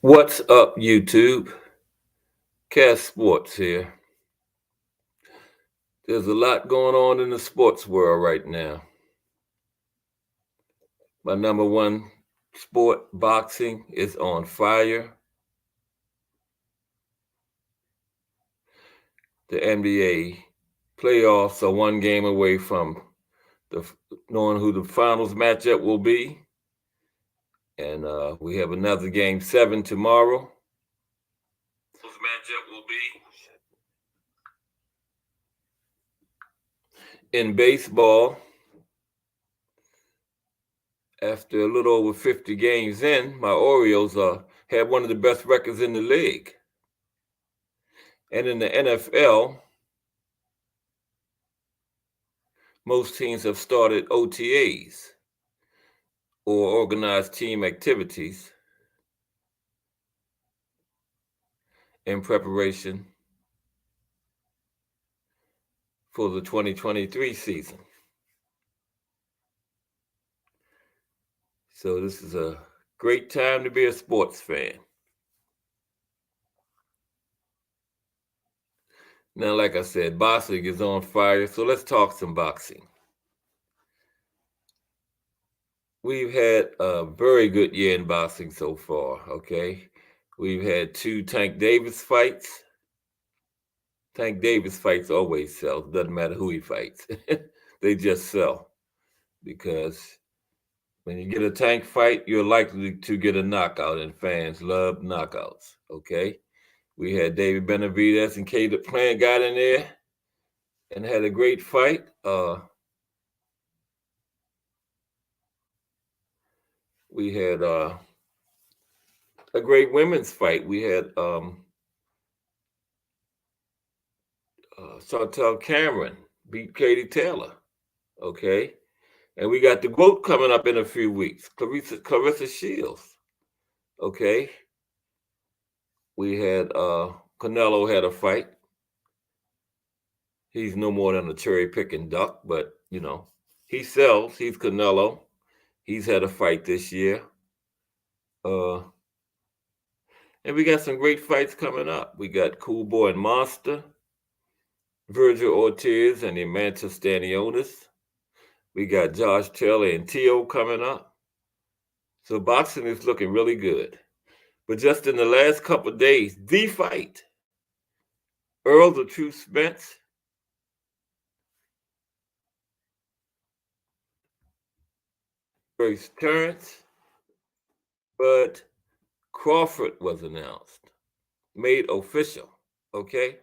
What's up, YouTube? Cass Sports here. There's a lot going on in the sports world right now. My number one sport, boxing, is on fire. The NBA playoffs are one game away from the knowing who the finals matchup will be, and we have another game 7 tomorrow. Matchup will be in baseball. After a little over 50 games in, my Orioles have one of the best records in the league. And in the NFL, most teams have started OTAs or organized team activities in preparation for the 2023 season. So this is a great time to be a sports fan. Now, like I said, boxing is on fire, so let's talk some boxing. We've had a very good year in boxing so far, okay? We've had 2 Tank Davis fights. Tank Davis fights always sell. Doesn't matter who he fights. They just sell because when you get a Tank fight, you're likely to get a knockout, and fans love knockouts, okay? We had David Benavidez and Caleb Plant got in there and had a great fight. We had a great women's fight. We had Chantel Cameron beat Katie Taylor. Okay. And we got the GOAT coming up in a few weeks, Clarissa Shields. Okay. We had Canelo had a fight. He's no more than a cherry picking duck, but he sells. He's Canelo. He's had a fight this year. And we got some great fights coming up. We got Cool Boy and Monster, Virgil Ortiz and Emanta Stanionis. We got Josh Taylor and Tio coming up. So boxing is looking really good. But just in the last couple of days, the fight, Earl the Truth Spence versus Terrence Bud Crawford was announced, made official, okay?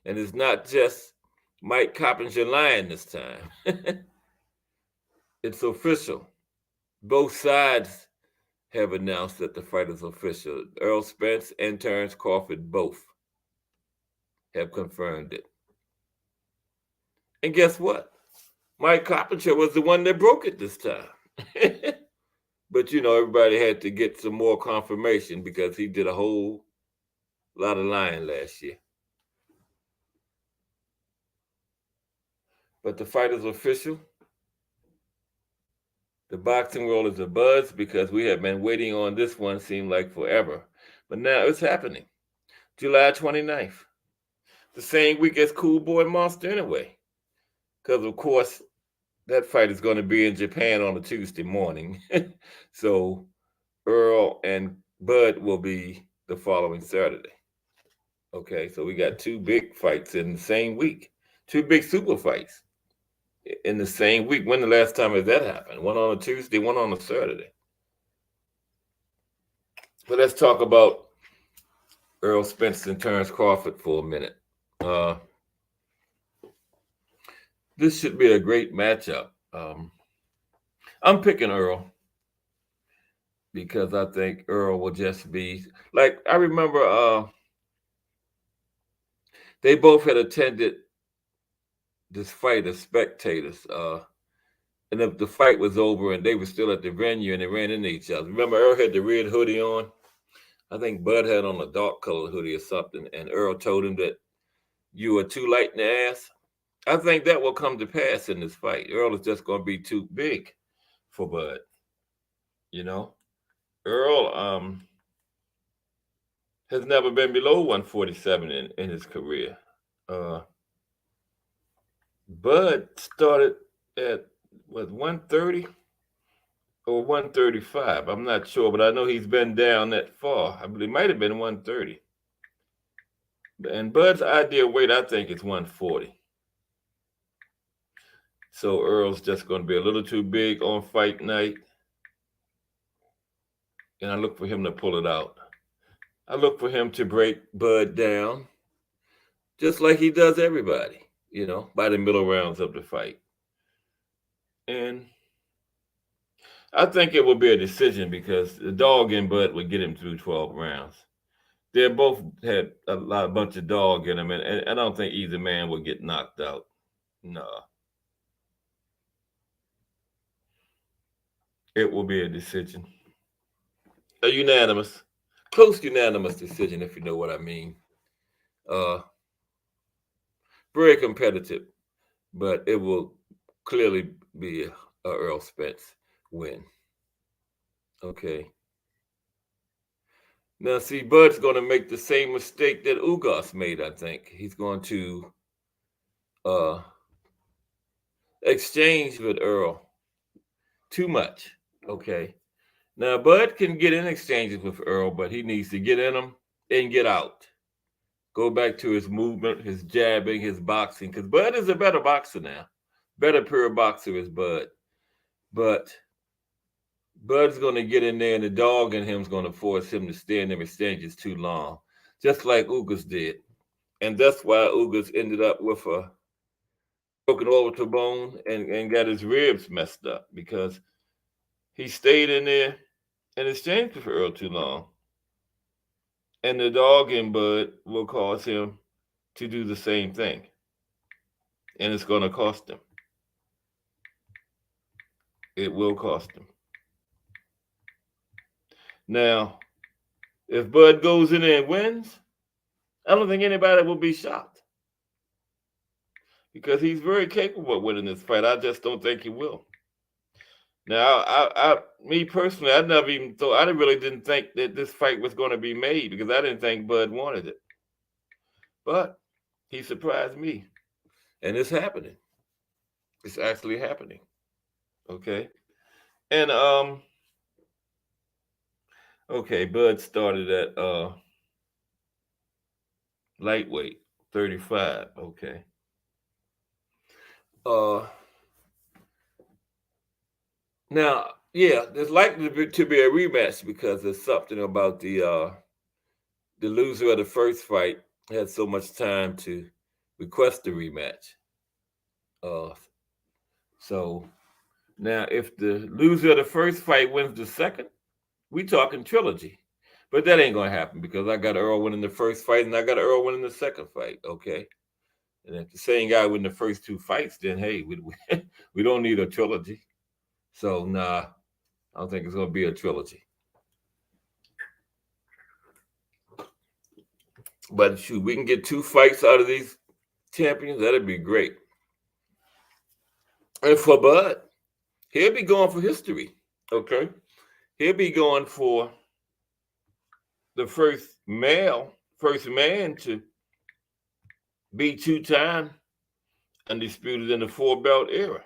And it's not just Mike Coppinger lying this time. It's official. Both sides have announced that the fight is official. Earl Spence and Terrence Crawford both have confirmed it. And guess what? Mike Coppinger was the one that broke it this time. But everybody had to get some more confirmation because he did a whole lot of lying last year. But the fight is official. The boxing world is abuzz because we have been waiting on this one, seemed like forever. But now it's happening. July 29th. The same week as Cool Boy Monster anyway. Because, of course, that fight is going to be in Japan on a Tuesday morning. So Earl and Bud will be the following Saturday. Okay, so we got 2 big fights in the same week. 2 big super fights in the same week. When the last time has that happened? One on a Tuesday, one on a Saturday. But let's talk about Earl Spence and Terrence Crawford for a minute. This should be a great matchup. I'm picking Earl because I think Earl will just be like I remember they both had attended this fight as spectators. And the fight was over and they were still at the venue and they ran into each other. Remember, Earl had the red hoodie on. I think Bud had on a dark colored hoodie or something. And Earl told him that you were too light in the ass. I think that will come to pass in this fight. Earl is just going to be too big for Bud. Earl, has never been below 147 in his career. Uh, Bud started at what 130 or 135. I'm not sure, but I know he's been down that far. I believe it might have been 130. And Bud's ideal weight, I think, is 140. So Earl's just going to be a little too big on fight night. And I look for him to pull it out. I look for him to break Bud down, just like he does everybody, by the middle rounds of the fight. And I think it will be a decision because the dog and Bud would get him through 12 rounds. They both had a bunch of dog in them, and I don't think either man will get knocked out. No. It will be a decision. A unanimous, close unanimous decision, if you know what I mean. Very competitive, but it will clearly be a Earl Spence win. Okay. Now, see, Bud's going to make the same mistake that Ugas made, I think. He's going to exchange with Earl too much. Okay. Now, Bud can get in exchanges with Earl, but he needs to get in them and get out. Go back to his movement, his jabbing, his boxing, because Bud is a better boxer now. Better pure boxer is Bud. But Bud's going to get in there, and the dog in him is going to force him to stay in them exchanges too long, just like Ugas did. And that's why Ugas ended up with a broken orbital bone and got his ribs messed up, because he stayed in there and exchanged with Earl too long. And the dog in Bud will cause him to do the same thing. And it's going to cost him. It will cost him. Now, if Bud goes in there and wins, I don't think anybody will be shocked, because he's very capable of winning this fight. I just don't think he will. Now, me personally, I never even thought, I really didn't think that this fight was going to be made, because I didn't think Bud wanted it. But he surprised me, and it's happening. It's actually happening. Okay. And okay, Bud started at lightweight, 35. Okay. Now, yeah, there's likely to be a rematch, because there's something about the loser of the first fight had so much time to request the rematch. So now, if the loser of the first fight wins the second, we talking trilogy. But that ain't gonna happen, because I got Earl winning the first fight and I got Earl winning the second fight. Okay. And if the same guy win the first two fights, then hey, we don't need a trilogy. So nah, I don't think it's gonna be a trilogy. But shoot, we can get two fights out of these champions, that'd be great. And for Bud, he'll be going for history. Okay. He'll be going for the first man to be two-time undisputed in the four-belt era.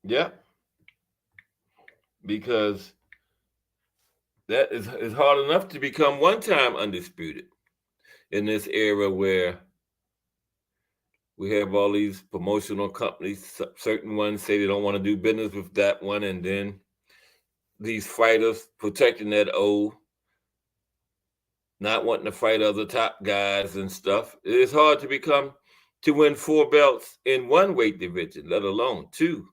Yep. Because that is hard enough to become one-time undisputed in this era where we have all these promotional companies. Certain ones say they don't want to do business with that one, and then these fighters protecting that O, not wanting to fight other top guys and stuff. It's hard to win four belts in one weight division, let alone two.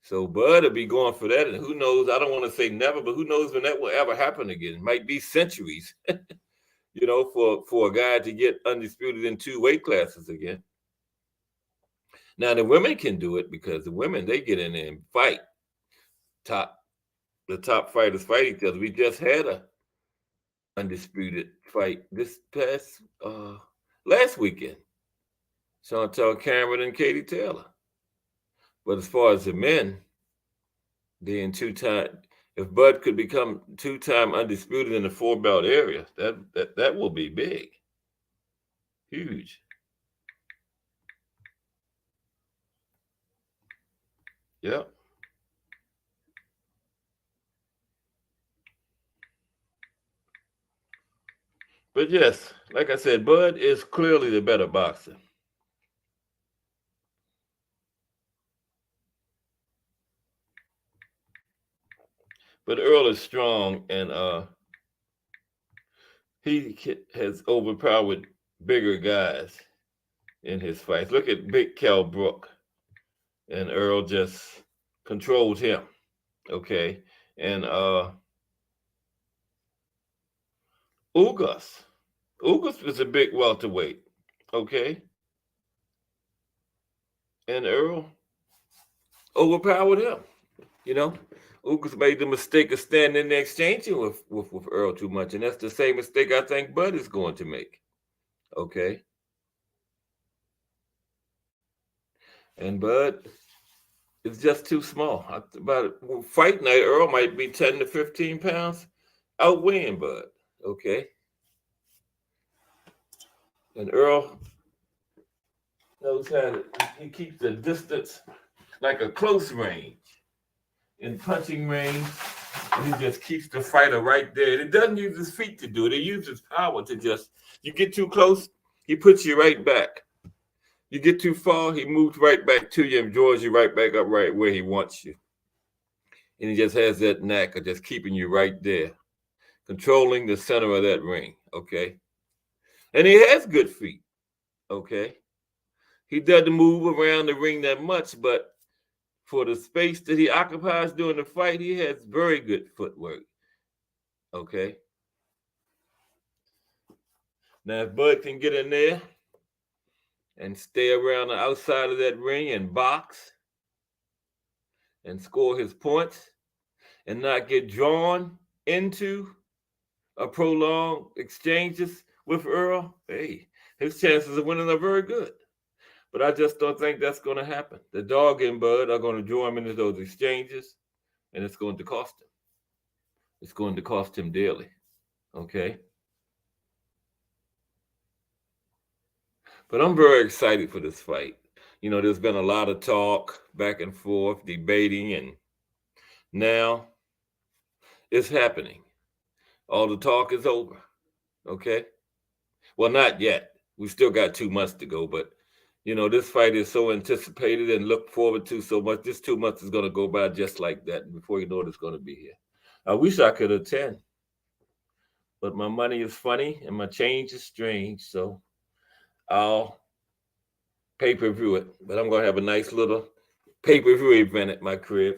So Bud will be going for that, and who knows? I don't want to say never, but who knows when that will ever happen again? It might be centuries, for a guy to get undisputed in two weight classes again. Now the women can do it, because the women, they get in there and fight. The top fighters fight each other. We just had a undisputed fight this past last weekend. Chantel Cameron and Katie Taylor. But as far as the men, Then two-time, if Bud could become two-time undisputed in the four-belt area, that will be big, huge. Yeah. But yes, like I said, Bud is clearly the better boxer. But Earl is strong, and he has overpowered bigger guys in his fights. Look at Big Cal Brook, and Earl just controlled him. Okay, and Ugas, Ugas was a big welterweight. Okay, and Earl overpowered him. You know, Ugas made the mistake of standing there exchanging with Earl too much, and that's the same mistake I think Bud is going to make. Okay, and Bud is just too small. About fight night, Earl might be 10 to 15 pounds outweighing Bud. Okay, and Earl knows how to, he keeps the distance like a close range. In punching range, and he just keeps the fighter right there. It doesn't use his feet to do it. It uses power to just, you get too close, he puts you right back. You get too far, he moves right back to you and draws you right back up right where he wants you. And he just has that knack of just keeping you right there, controlling the center of that ring, okay? And he has good feet, okay? He doesn't move around the ring that much, but for the space that he occupies during the fight, he has very good footwork. Okay. Now, if Bud can get in there and stay around the outside of that ring and box and score his points and not get drawn into a prolonged exchanges with Earl, hey, his chances of winning are very good. But I just don't think that's going to happen. The dog and Bud are going to draw him into those exchanges, and it's going to cost him. It's going to cost him dearly. Okay. But I'm very excited for this fight. You know, there's been a lot of talk back and forth, debating, and now it's happening. All the talk is over. Okay. Well, not yet. We still got 2 months to go, but you know, this fight is so anticipated and looked forward to so much. This 2 months is going to go by just like that. And before you know it, it's going to be here. I wish I could attend, but my money is funny and my change is strange. So I'll pay per view it. But I'm going to have a nice little pay per view event at my crib.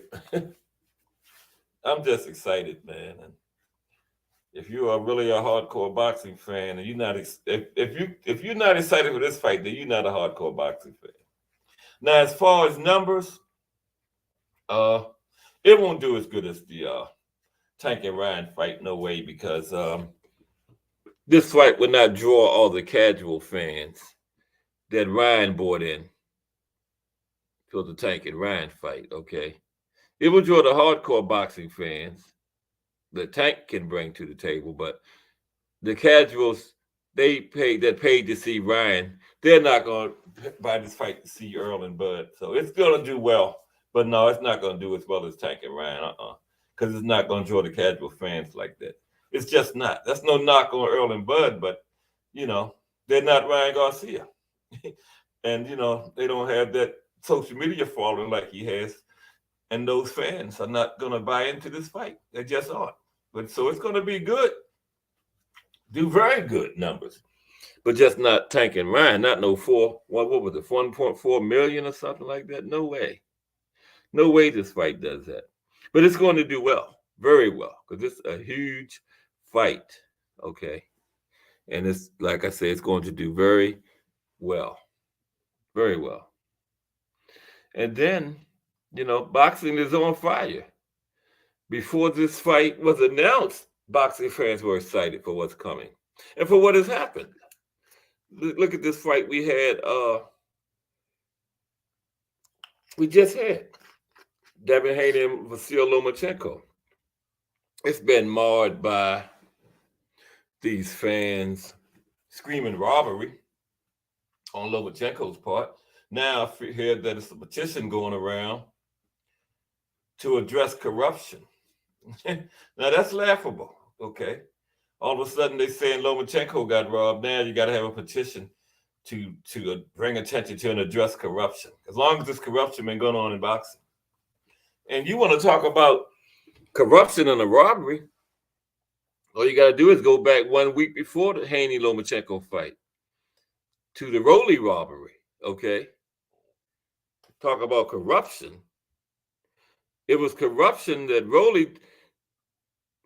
I'm just excited, man. And if you are really a hardcore boxing fan and you're not if you're not excited for this fight, then you're not a hardcore boxing fan. Now, as far as numbers, uh, it won't do as good as the Tank and Ryan fight, no way, because this fight would not draw all the casual fans that Ryan brought in for the Tank and Ryan fight. Okay, it will draw the hardcore boxing fans that Tank can bring to the table, but the casuals that paid to see Ryan, they're not going to buy this fight to see Earl and Bud. So it's going to do well, but no, it's not going to do as well as Tank and Ryan. Because it's not going to draw the casual fans like that. It's just not. That's no knock on Earl and Bud, but you know they're not Ryan Garcia, and you know they don't have that social media following like he has, and those fans are not going to buy into this fight. They just aren't. But so it's going to be good, do very good numbers, but just not Tank and Ryan. Not no what was it, 1.4 million or something like that? No way. No way this fight does that. But it's going to do well, very well, because it's a huge fight. Okay. And it's, like I say, it's going to do very well. Very well. And then, you know, boxing is on fire. Before this fight was announced, boxing fans were excited for what's coming and for what has happened. Look at this fight we just had. Devin Haney and Vasyl Lomachenko. It's been marred by these fans screaming robbery on Lomachenko's part. Now I hear that it's a petition going around to address corruption. Now that's laughable. Okay. All of a sudden they're saying Lomachenko got robbed. Now you got to have a petition to bring attention to and address corruption. As long as this corruption been going on in boxing. And you want to talk about corruption and a robbery, all you got to do is go back 1 week before the Haney Lomachenko fight to the Rolly robbery. Okay. Talk about corruption. It was corruption that Rolly,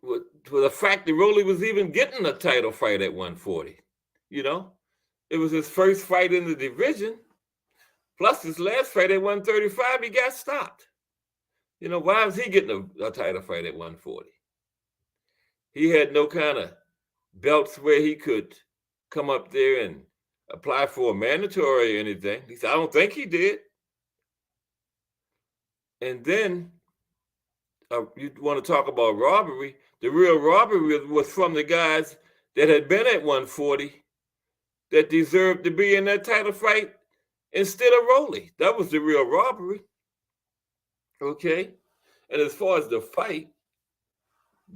to the fact that Rolly was even getting a title fight at 140. You know, it was his first fight in the division. Plus his last fight at 135, he got stopped. You know, why was he getting a title fight at 140? He had no kind of belts where he could come up there and apply for a mandatory or anything. He said, I don't think he did. And then you want to talk about robbery. The real robbery was from the guys that had been at 140 that deserved to be in that title fight instead of Rolly. That was the real robbery. Okay. And as far as the fight,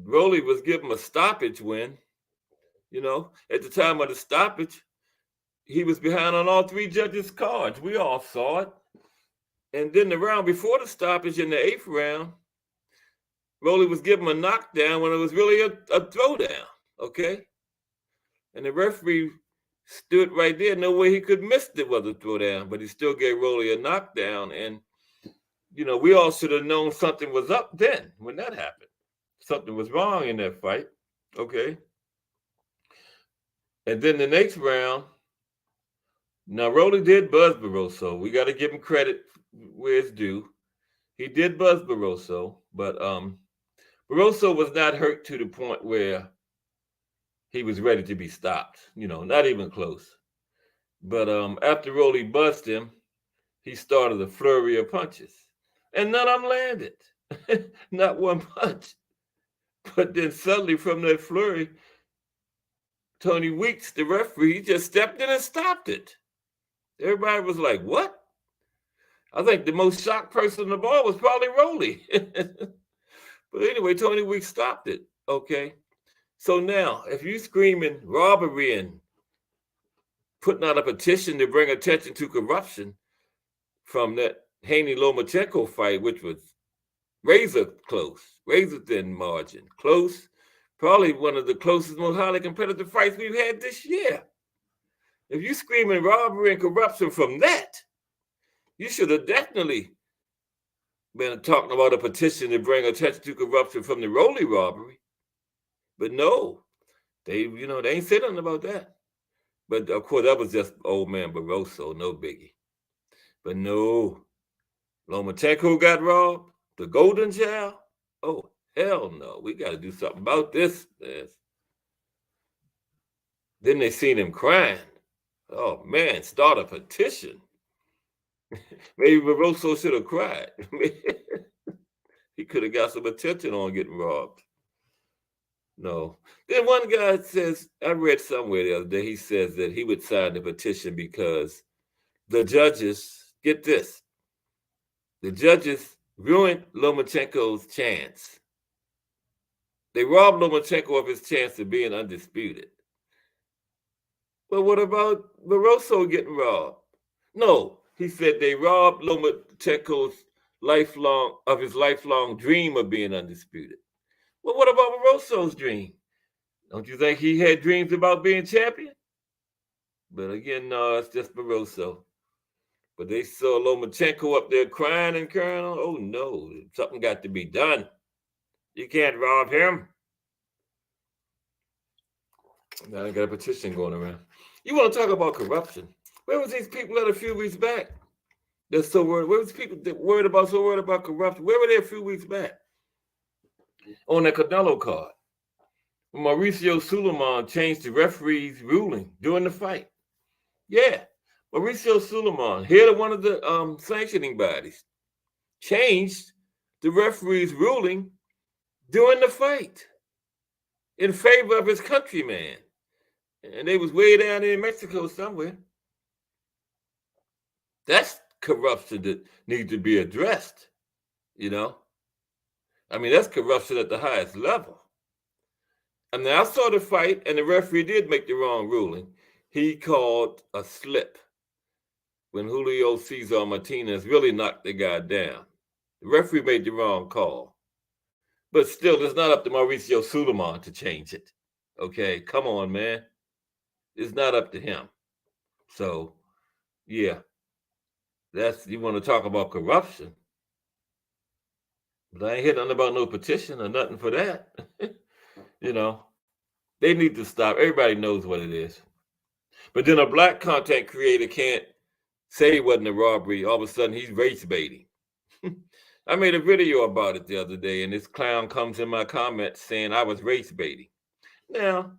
Rolly was given a stoppage win. You know, at the time of the stoppage, he was behind on all three judges' cards. We all saw it. And then the round before the stoppage in the 8th round, Rolly was given a knockdown when it was really a throwdown. Okay. And the referee stood right there. No way he could miss it was a throwdown, but he still gave Rolly a knockdown. And, you know, we all should have known something was up then when that happened. Something was wrong in that fight. Okay. And then the next round, now Rolly did buzz Barroso. We got to give him credit where it's due. He did buzz Barroso, but Barroso was not hurt to the point where he was ready to be stopped. You know, not even close. But after Rolly buzzed him, he started a flurry of punches. And none of them landed. Not one punch. But then suddenly from that flurry, Tony Weeks, the referee, he just stepped in and stopped it. Everybody was like, what? I think the most shocked person in the ball was probably Rolly. But anyway, Tony Weeks stopped it. Okay. So now, if you're screaming robbery and putting out a petition to bring attention to corruption from that Haney Lomachenko fight, which was razor close, razor thin margin, close, probably one of the closest, most highly competitive fights we've had this year. If you're screaming robbery and corruption from that, you should have definitely been talking about a petition to bring attention to corruption from the Rolly robbery. But no, they ain't said nothing about that. But of course, that was just old man Barroso, no biggie. But no, Lomachenko got robbed, the golden child. Oh, hell no, we got to do something about this. Then they seen him crying. Oh man, start a petition. Maybe Barroso should have cried. He could have got some attention on getting robbed. No. Then one guy says, I read somewhere the other day, he says that he would sign the petition because the judges, get this, the judges ruined Lomachenko's chance. They robbed Lomachenko of his chance of being undisputed. Well, what about Barroso getting robbed? No, he said they robbed Lomachenko's lifelong dream of being undisputed. Well, what about Barroso's dream? Don't you think he had dreams about being champion? But again, no, it's just Barroso. But they saw Lomachenko up there crying and crying. Oh no, something got to be done. You can't rob him. Now I got a petition going around. You want to talk about corruption? Where was these people at a few weeks back? They're so worried. Where was people that worried about corruption? Where were they a few weeks back? On that Canelo card, Mauricio Sulaiman changed the referee's ruling during the fight. Yeah, Mauricio Sulaiman, head of one of the sanctioning bodies, changed the referee's ruling during the fight in favor of his countryman. And they was way down in Mexico somewhere. That's corruption that needs to be addressed, you know? I mean, that's corruption at the highest level. And then I saw the fight, and the referee did make the wrong ruling. He called a slip when Julio Cesar Martinez really knocked the guy down. The referee made the wrong call. But still, it's not up to Mauricio Sulaiman to change it. Okay, come on, man. It's not up to him. So, yeah, that's, you want to talk about corruption. But I ain't hear nothing about no petition or nothing for that. You know, they need to stop. Everybody knows what it is. But then a black content creator can't say it wasn't a robbery. All of a sudden, he's race baiting. I made a video about it the other day, and this clown comes in my comments saying I was race baiting. Now,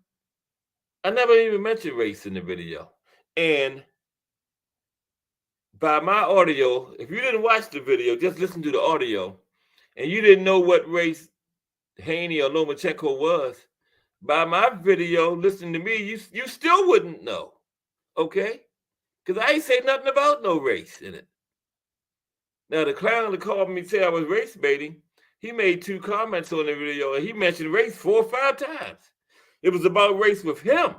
I never even mentioned race in the video. And by my audio, if you didn't watch the video, just listen to the audio, and you didn't know what race Haney or Lomachenko was, by my video, listening to me, you still wouldn't know, okay? Because I ain't say nothing about no race in it. Now, the clown that called me say I was race baiting, he made 2 comments on the video, and he mentioned race 4 or 5 times. It was about race with him.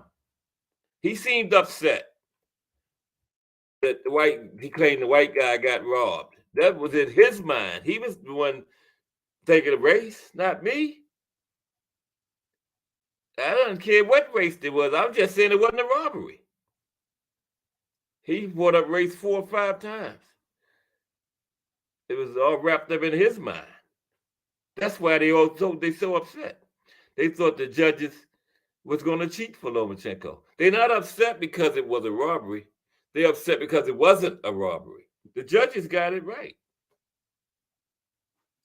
He seemed upset that he claimed the white guy got robbed. That was in his mind. He was the one thinking of race, not me. I don't care what race it was. I'm just saying it wasn't a robbery. He brought up race 4 or 5 times. It was all wrapped up in his mind. That's why they so upset. They thought the judges was going to cheat for Lomachenko. They're not upset because it was a robbery. They're upset because it wasn't a robbery. The judges got it right.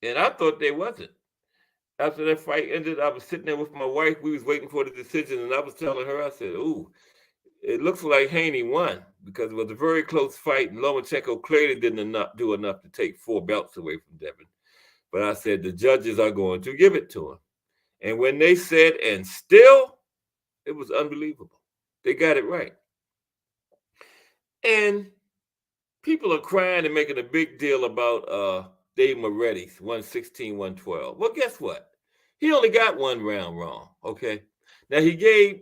And I thought they wasn't. After that fight ended, I was sitting there with my wife. We was waiting for the decision, and I was telling her, I said, ooh, it looks like Haney won because it was a very close fight, and Lomachenko clearly didn't do enough to take 4 belts away from Devin. But I said, the judges are going to give it to him. And when they said, and still, it was unbelievable. They got it right. And people are crying and making a big deal about Dave Moretti's 116-112. Well, guess what? He only got 1 round wrong, okay? Now, he gave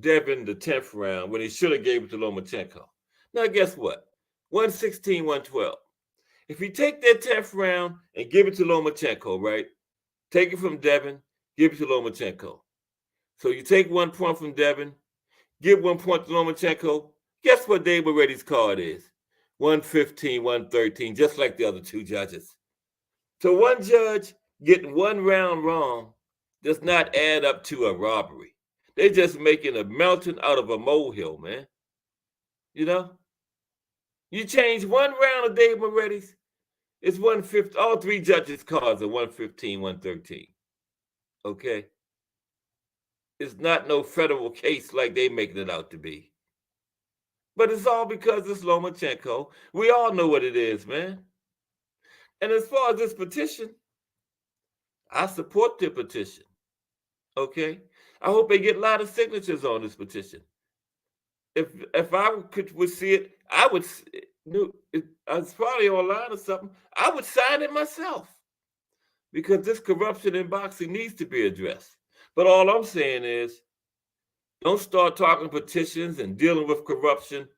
Devin the 10th round when he should have gave it to Lomachenko. Now, guess what? 116-112. If you take that 10th round and give it to Lomachenko, right? Take it from Devin, give it to Lomachenko. So you take 1 point from Devin, give 1 point to Lomachenko. Guess what Dave Moretti's card is? 115-113, just like the other 2 judges. So one judge getting 1 round wrong does not add up to a robbery. They're just making a mountain out of a molehill, man. You know? You change 1 round of Dave Moretti's, it's 150. All 3 judges' cards are 115-113. Okay? It's not no federal case like they making it out to be. But it's all because it's Lomachenko. We all know what it is, man. And as far as this petition, I support the petition. Okay? I hope they get a lot of signatures on this petition. If I would see it, I would. It's probably online or something. I would sign it myself because this corruption in boxing needs to be addressed. But all I'm saying is, don't start talking petitions and dealing with corruption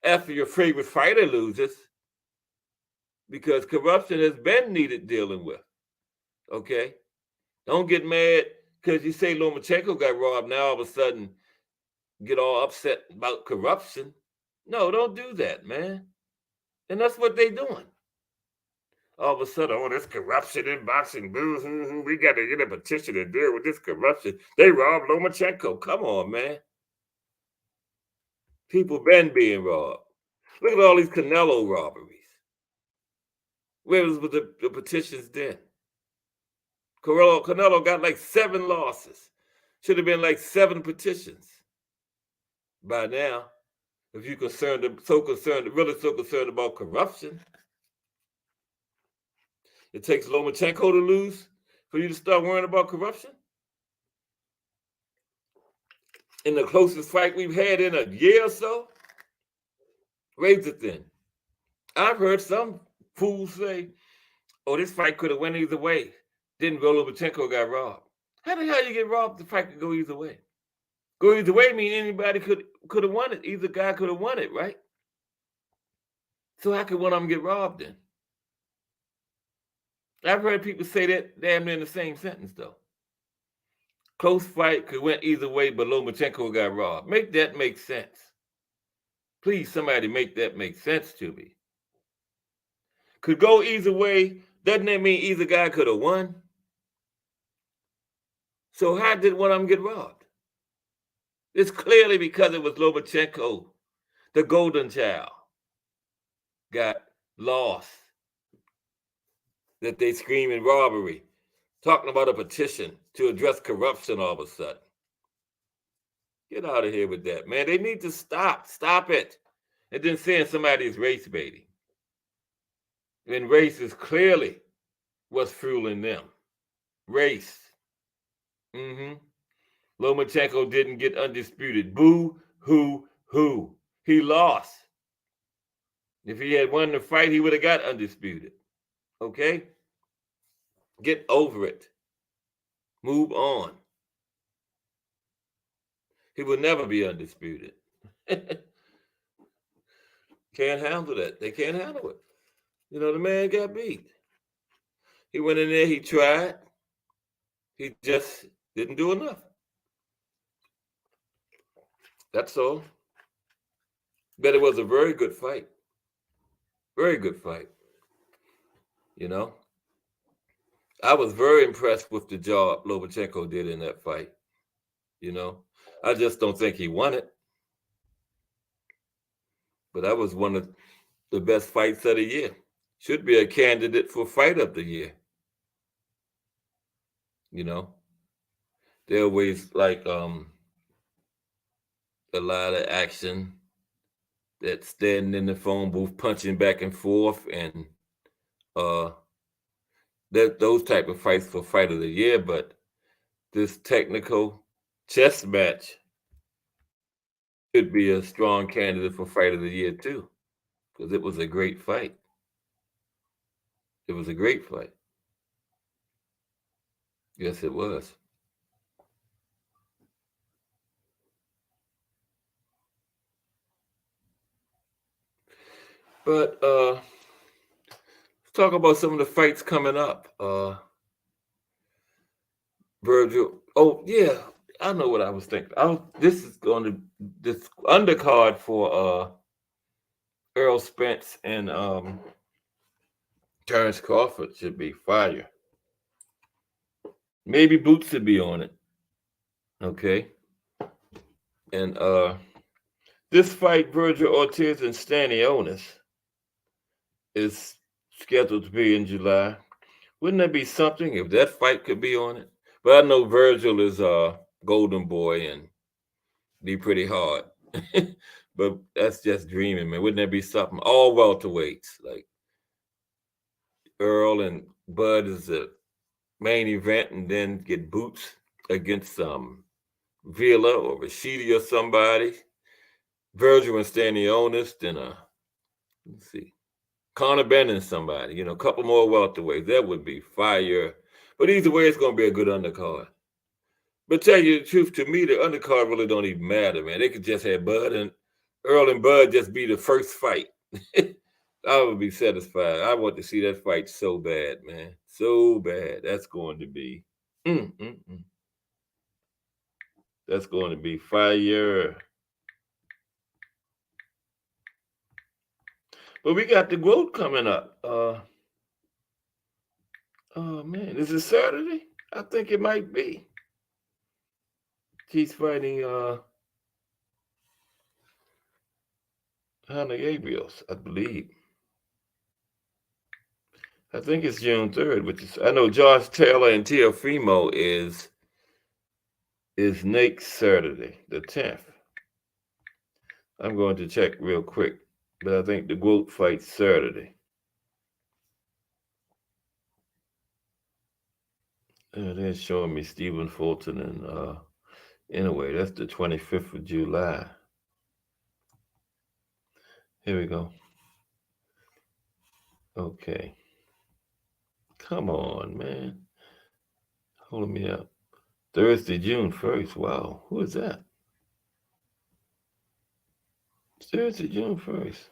after your favorite fighter loses, because corruption has been needed dealing with. Okay? Don't get mad because you say Lomachenko got robbed. Now all of a sudden, get all upset about corruption. No, don't do that, man. And that's what they're doing. All of a sudden, oh, there's corruption in boxing. We got to get a petition to deal with this corruption. They robbed Lomachenko. Come on, man. People been being robbed. Look at all these Canelo robberies. Where was the petitions then? Canelo got like 7 losses. Should have been like 7 petitions by now. If you're really so concerned about corruption. It takes Lomachenko to lose for you to start worrying about corruption? In the closest fight we've had in a year or so? Raise it then. I've heard some fools say, oh, this fight could have went either way. Didn't go Lomachenko got robbed. How the hell you get robbed? The fight could go either way. Go either way mean anybody could have won it. Either guy could have won it, right? So how could one of them get robbed then? I've heard people say that damn near in the same sentence though. Close fight could went either way, but Lomachenko got robbed. Make that make sense. Please, somebody make that make sense to me. Could go either way. Doesn't that mean either guy could have won? So how did one of them get robbed? It's clearly because it was Lomachenko, the golden child, got lost. That they screaming robbery, talking about a petition to address corruption all of a sudden. Get out of here with that, man. They need to stop it. And then saying somebody is race baiting. And race is clearly what's fueling them. Race. Lomachenko didn't get undisputed. Boo, hoo. He lost. If he had won the fight, he would have got undisputed. Okay? Get over it. Move on. He will never be undisputed. Can't handle that. They can't handle it. You know, the man got beat. He went in there, he tried. He just didn't do enough. That's all. But it was a very good fight. Very good fight. You know? I was very impressed with the job Lomachenko did in that fight. You know? I just don't think he won it. But that was one of the best fights of the year. Should be a candidate for fight of the year. You know? They always like a lot of action, that standing in the phone booth punching back and forth, and that those type of fights for fight of the year. But this technical chess match could be a strong candidate for fight of the year too, because it was a great fight. It was a great fight. Yes, it was. But let's talk about some of the fights coming up. Virgil. Oh yeah, I know what I was thinking. This is going to this undercard for Errol Spence and Terrence Crawford should be fire. Maybe Boots should be on it. Okay. And this fight, Virgil Ortiz and Stanionis, is scheduled to be in July. Wouldn't that be something if that fight could be on it? But I know Virgil is a golden boy and be pretty hard. But that's just dreaming, man. Wouldn't that be something? All welterweights, like Earl and Bud is the main event, and then get Boots against Villa or Rashidi or somebody. Virgil and Stanionis, then let's see, Conor Benn and somebody, you know, a couple more welterweights. That would be fire. But either way, it's gonna be a good undercard. But tell you the truth, to me, the undercard really don't even matter, man. They could just have Bud and Earl and Bud just be the first fight. I would be satisfied. I want to see that fight so bad, man. So bad. That's going to be That's going to be fire. But we got the GOAT coming up. Oh man, is it Saturday? I think it might be. He's fighting Hannah Gabriels, I believe. I think it's June 3rd, which is, I know Josh Taylor and Teofimo is next Saturday, the 10th. I'm going to check real quick, but I think the GOAT fights Saturday. They're showing me Stephen Fulton and anyway, that's the 25th of July. Here we go. Okay. Come on, man. Hold me up. Thursday, June 1st. Wow. Who is that? Thursday, June 1st.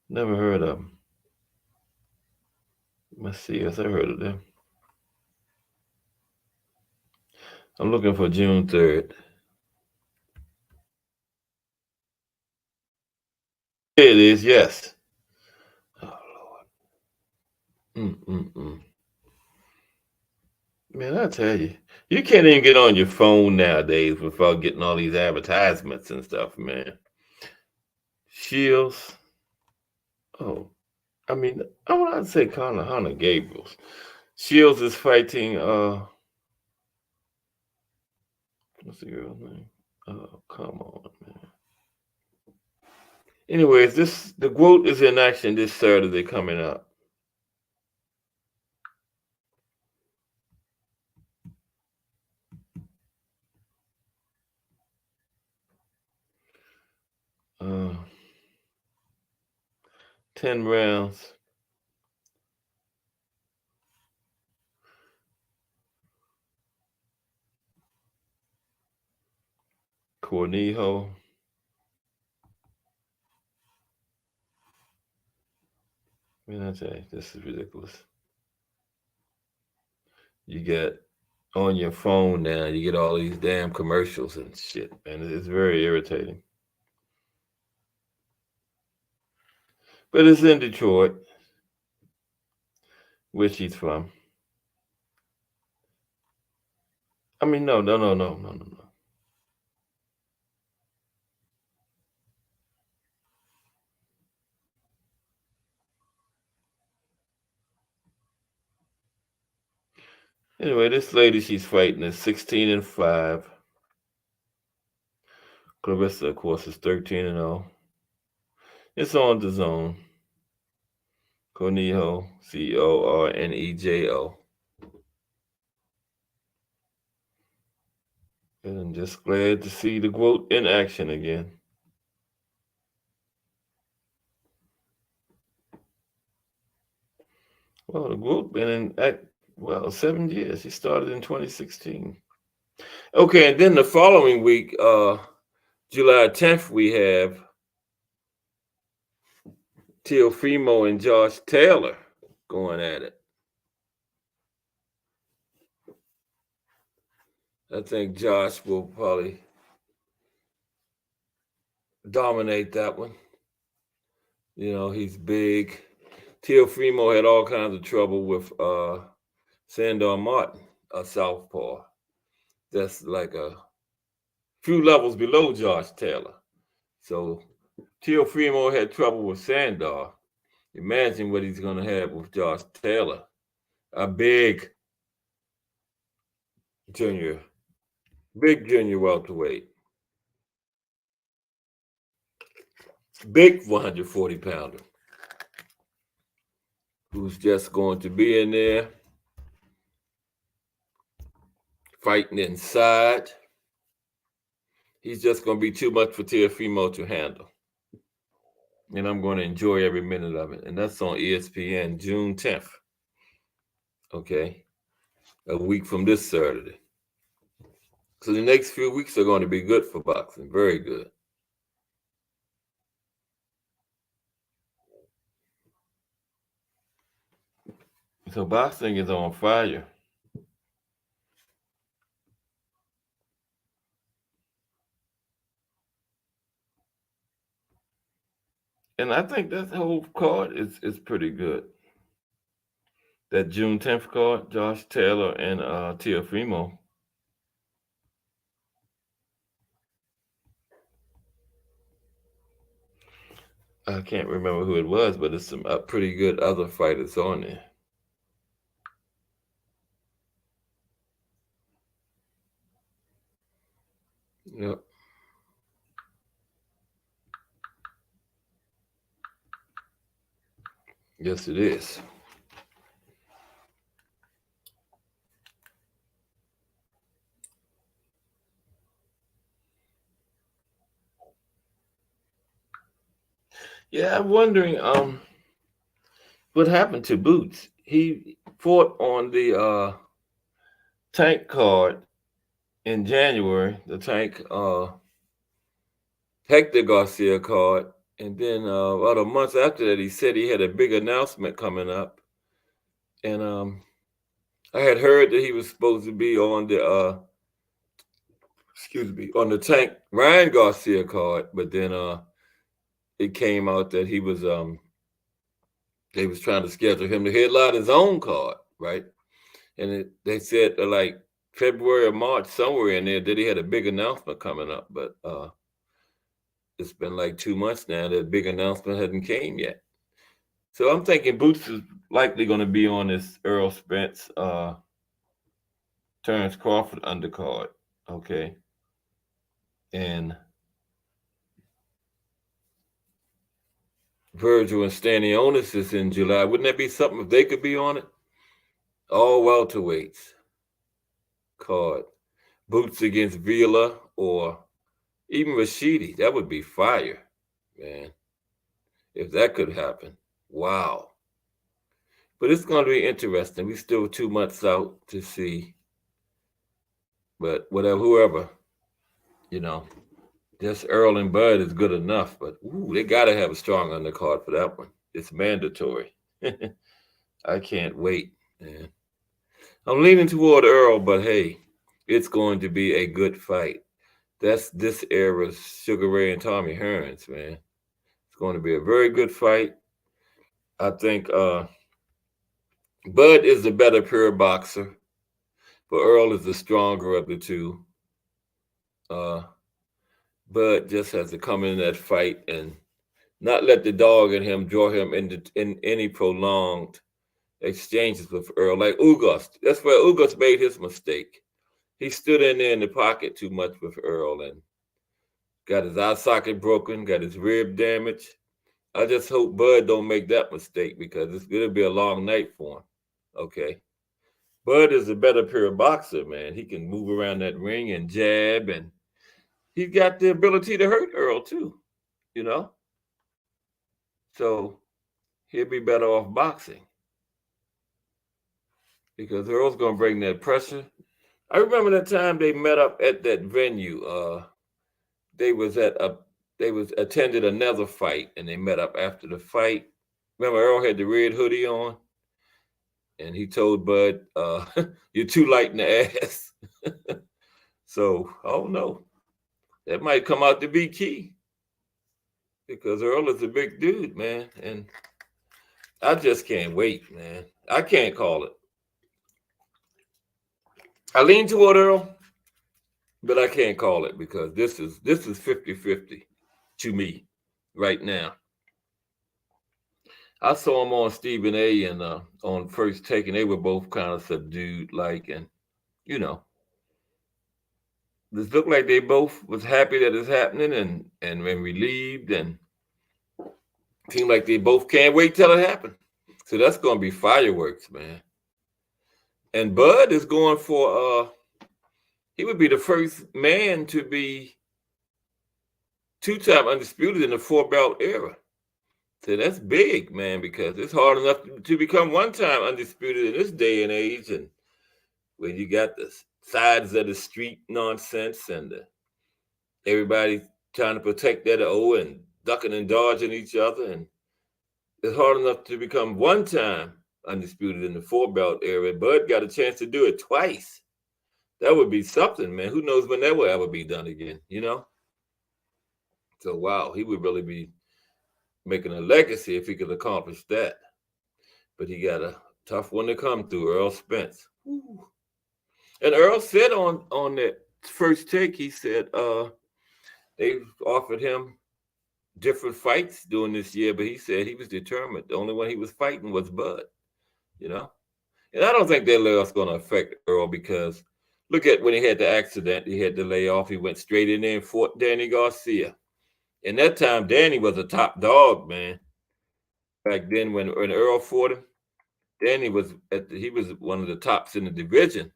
Never heard of them. Let's see if I heard of them. I'm looking for June 3rd. Here it is, yes. Oh, Lord. Mm-mm-mm. Man, I tell you, you can't even get on your phone nowadays without getting all these advertisements and stuff, man. Shields. Oh, I mean, I want to say Conor Hunter Gabriels. Shields is fighting. What's the girl's name? Oh, come on, man. Anyways, the GWOAT is in action this Saturday coming up. Uh, 10 rounds. Cornejo. Man, I tell you, this is ridiculous. You get on your phone now, you get all these damn commercials and shit, and it's very irritating. But it's in Detroit, where she's from. I mean, no. Anyway, this lady she's fighting is 16-5. Clarissa, of course, is 13-0. It's on the zone. Cornejo, Cornejo. And I'm just glad to see the GWOAT in action again. Well, the GWOAT been in act 7 years. He started in 2016. Okay, and then the following week, July 10th, we have Teofimo and Josh Taylor going at it. I think Josh will probably dominate that one. You know, he's big. Teofimo had all kinds of trouble with Sandor Martin, a southpaw. That's like a few levels below Josh Taylor. So Teofimo had trouble with Sandor. Imagine what he's going to have with Josh Taylor, a big junior welterweight, big 140 pounder, who's just going to be in there fighting inside. He's just going to be too much for Teofimo to handle. And I'm going to enjoy every minute of it. And that's on ESPN June 10th. Okay. A week from this Saturday. So the next few weeks are going to be good for boxing. Very good. So boxing is on fire. And I think that whole card is pretty good. That June 10th card, Josh Taylor and Teofimo. I can't remember who it was, but it's some pretty good other fighters on there. Yep. Yes, it is. Yeah, I'm wondering what happened to Boots. He fought on the Tank card in January, the Tank Hector Garcia card, and then about a month after that, he said he had a big announcement coming up, and I had heard that he was supposed to be on the excuse me, on the Tank Ryan Garcia card, but then it came out that they was trying to schedule him to headline his own card, right? And they said like February or March, somewhere in there, that he had a big announcement coming up, but it's been like 2 months now. That big announcement hasn't came yet. So I'm thinking Boots is likely going to be on this Earl Spence, Terrence Crawford undercard. Okay. And Virgil and Stanionis is in July. Wouldn't that be something if they could be on it? All welterweights card. Boots against Vila or even Rashidi. That would be fire, man. If that could happen. Wow. But it's going to be interesting. We still 2 months out to see. But whatever, whoever, you know, just Earl and Bud is good enough. But ooh, they got to have a strong undercard for that one. It's mandatory. I can't wait, man. I'm leaning toward Earl, but hey, it's going to be a good fight. That's this era's Sugar Ray and Tommy Hearns, man. It's going to be a very good fight. I think Bud is the better pure boxer, but Earl is the stronger of the two. Uh, Bud just has to come in that fight and not let the dog in him draw him in any prolonged exchanges with Earl, like Ugas. That's where Ugas made his mistake. He stood in there in the pocket too much with Earl and got his eye socket broken, got his rib damaged. I just hope Bud don't make that mistake because it's gonna be a long night for him. Okay. Bud is a better pure boxer, man. He can move around that ring and jab, and he's got the ability to hurt Earl too, you know? So he'll be better off boxing because Earl's gonna bring that pressure. I remember the time they met up at that venue. They was at a they was attended another fight and they met up after the fight. Remember Earl had the red hoodie on and he told Bud, you're too light in the ass. So I don't know. That might come out to be key because Earl is a big dude, man. And I just can't wait, man. I can't call it. I lean toward Earl, but I can't call it because this is 50-50 to me right now. I saw him on Stephen A. and on First Take, and they were both kind of subdued, like, and you know, this looked like they both was happy that it's happening and relieved, and seemed like they both can't wait till it happens. So that's gonna be fireworks, man. And Bud is going for he would be the first man to be two-time undisputed in the four-belt era. So that's big, man, because it's hard enough to become one-time undisputed in this day and age, and when you got the sides of the street nonsense and everybody trying to protect their O and ducking and dodging each other, and it's hard enough to become one-time undisputed in the four-belt era. Bud got a chance to do it twice. That would be something, man. Who knows when that will ever be done again, you know? So, wow, he would really be making a legacy if he could accomplish that. But he got a tough one to come through, Earl Spence. Woo. And Earl said on that First Take, he said they offered him different fights during this year, but he said he was determined. The only one he was fighting was Bud, you know? And I don't think that layoff's going to affect Earl because look at when he had the accident, he had to lay off. He went straight in there and fought Danny Garcia. And that time, Danny was a top dog, man. Back then, when Earl fought him, Danny was he was one of the tops in the division.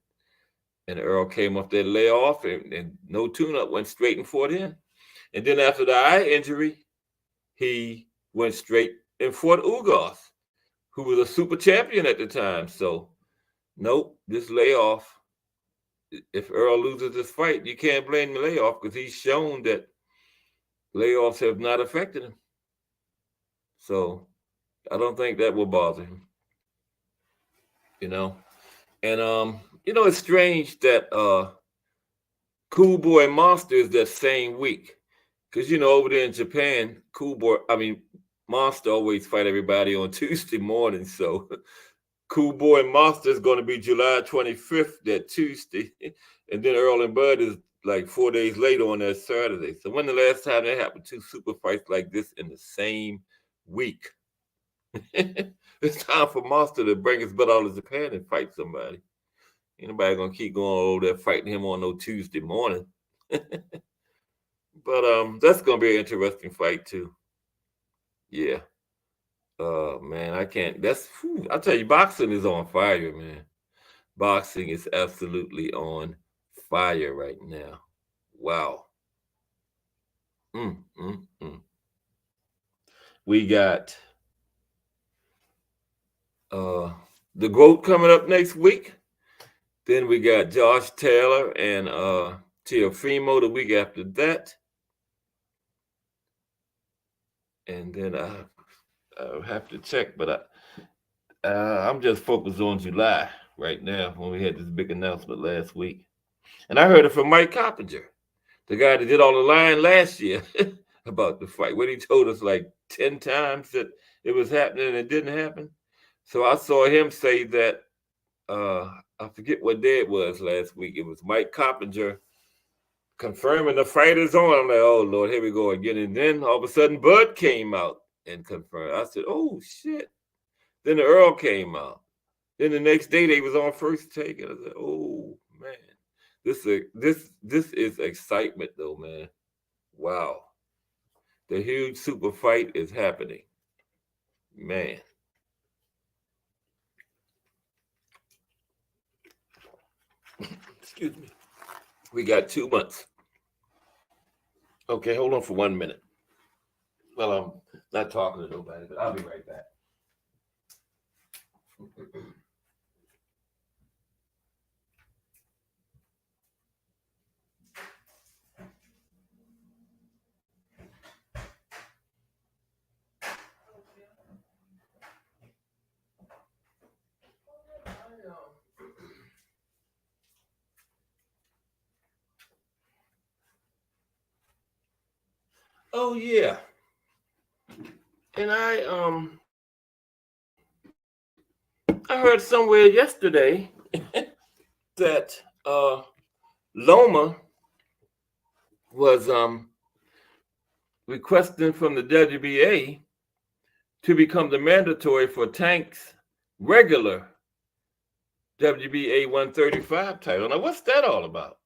And Earl came off that layoff and no tune-up, went straight and fought him. And then after the eye injury, he went straight and fought Ugas, who was a super champion at the time. So, nope, this layoff. If Earl loses this fight, you can't blame the layoff because he's shown that layoffs have not affected him. So, I don't think that will bother him. You know, and it's strange that Cool Boy Monster is that same week. Because, over there in Japan, Monster always fight everybody on Tuesday morning. So Cool Boy Monster is going to be July 25th, that Tuesday. And then Earl and Bud is like 4 days later on that Saturday. So when the last time that happened, two super fights like this in the same week? It's time for Monster to bring his butt out of Japan and fight somebody. Ain't nobody going to keep going over there fighting him on no Tuesday morning. But that's gonna be an interesting fight too. Yeah. Man, I can't. I tell you, boxing is on fire, man. Boxing is absolutely on fire right now. Wow. Mm, mm, mm. We got the GOAT coming up next week. Then we got Josh Taylor and Teofimo the week after that. And then I'll have to check, but I'm just focused on July right now when we had this big announcement last week. And I heard it from Mike Coppinger, the guy that did all the line last year about the fight, when he told us like 10 times that it was happening and it didn't happen. So I saw him say that, I forget what day it was last week. It was Mike Coppinger confirming the fight is on. I'm like, oh, Lord, here we go again. And then all of a sudden, Bud came out and confirmed. I said, oh, shit. Then the Earl came out. Then the next day, they was on First Take. And I said, oh, man. This is excitement, though, man. Wow. The huge super fight is happening. Man. Excuse me. We got 2 months. Okay, hold on for 1 minute. Well, I'm not talking to nobody, but I'll be right back. Oh yeah. And I heard somewhere yesterday that Loma was requesting from the WBA to become the mandatory for Tank's regular WBA 135 title. Now, what's that all about?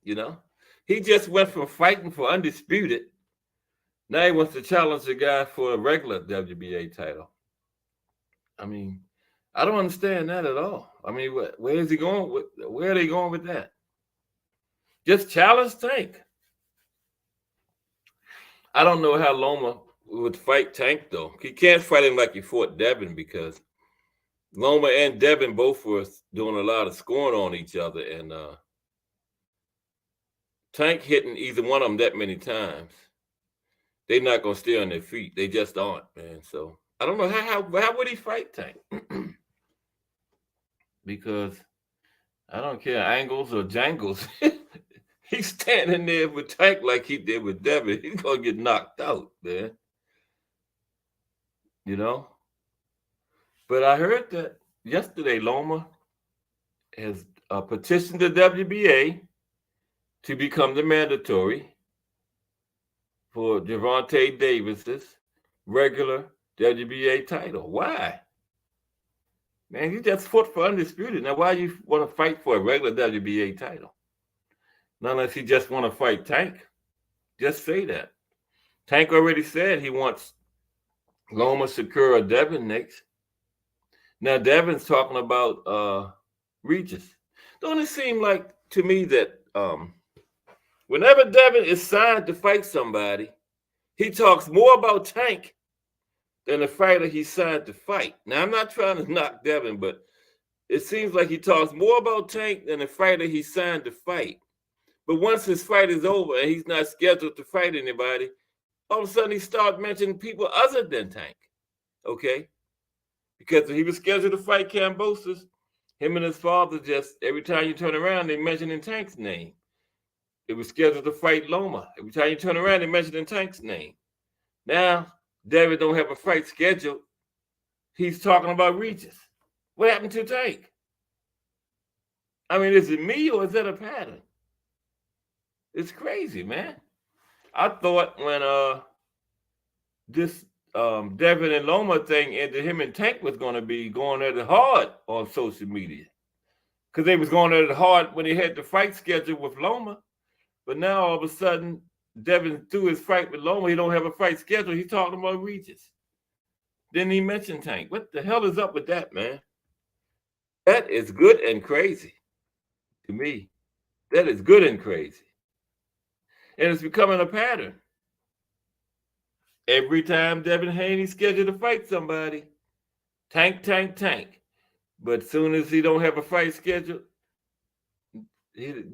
He just went from fighting for undisputed. Now he wants to challenge the guy for a regular WBA title. I mean, I don't understand that at all. I mean, where is he going? Where are they going with that? Just challenge Tank. I don't know how Loma would fight Tank, though. He can't fight him like he fought Devin, because Loma and Devin both were doing a lot of scoring on each other, and Tank hitting either one of them that many times, they're not going to stay on their feet. They just aren't, man. So I don't know how would he fight Tank? Because I don't care, angles or jangles. He's standing there with Tank like he did with Devin. He's going to get knocked out, man. But I heard that yesterday Loma has petitioned the WBA to become the mandatory for Gervonta Davis's regular WBA title. Why? Man, you just fought for undisputed. Now, why you want to fight for a regular WBA title? Not unless you just want to fight Tank. Just say that. Tank already said he wants Loma, Shakur, or Devin next. Now, Devin's talking about Regis. Don't it seem like to me that whenever Devin is signed to fight somebody, he talks more about Tank than the fighter he signed to fight. Now, I'm not trying to knock Devin, but it seems like he talks more about Tank than the fighter he signed to fight. But once his fight is over and he's not scheduled to fight anybody, all of a sudden he starts mentioning people other than Tank. Okay? Because he was scheduled to fight Kambosos, him and his father just, every time you turn around, they mentioning Tank's name. It was scheduled to fight Loma. Every time you turn around, they mentioning Tank's name. Now, David don't have a fight scheduled. He's talking about Regis. What happened to Tank? I mean, is it me or is that a pattern? It's crazy, man. I thought when this Devin and Loma thing ended, him and Tank was going to be going at it hard on social media. Because they was going at it hard when he had the fight scheduled with Loma. But now all of a sudden, Devin threugh his fight with Loma. He don't have a fight scheduled. He's talking about Regis. Then he mentioned Tank. What the hell is up with that, man? That is good and crazy to me. That is good and crazy. And it's becoming a pattern. Every time Devin Haney scheduled to fight somebody, Tank. But as soon as he don't have a fight scheduled, he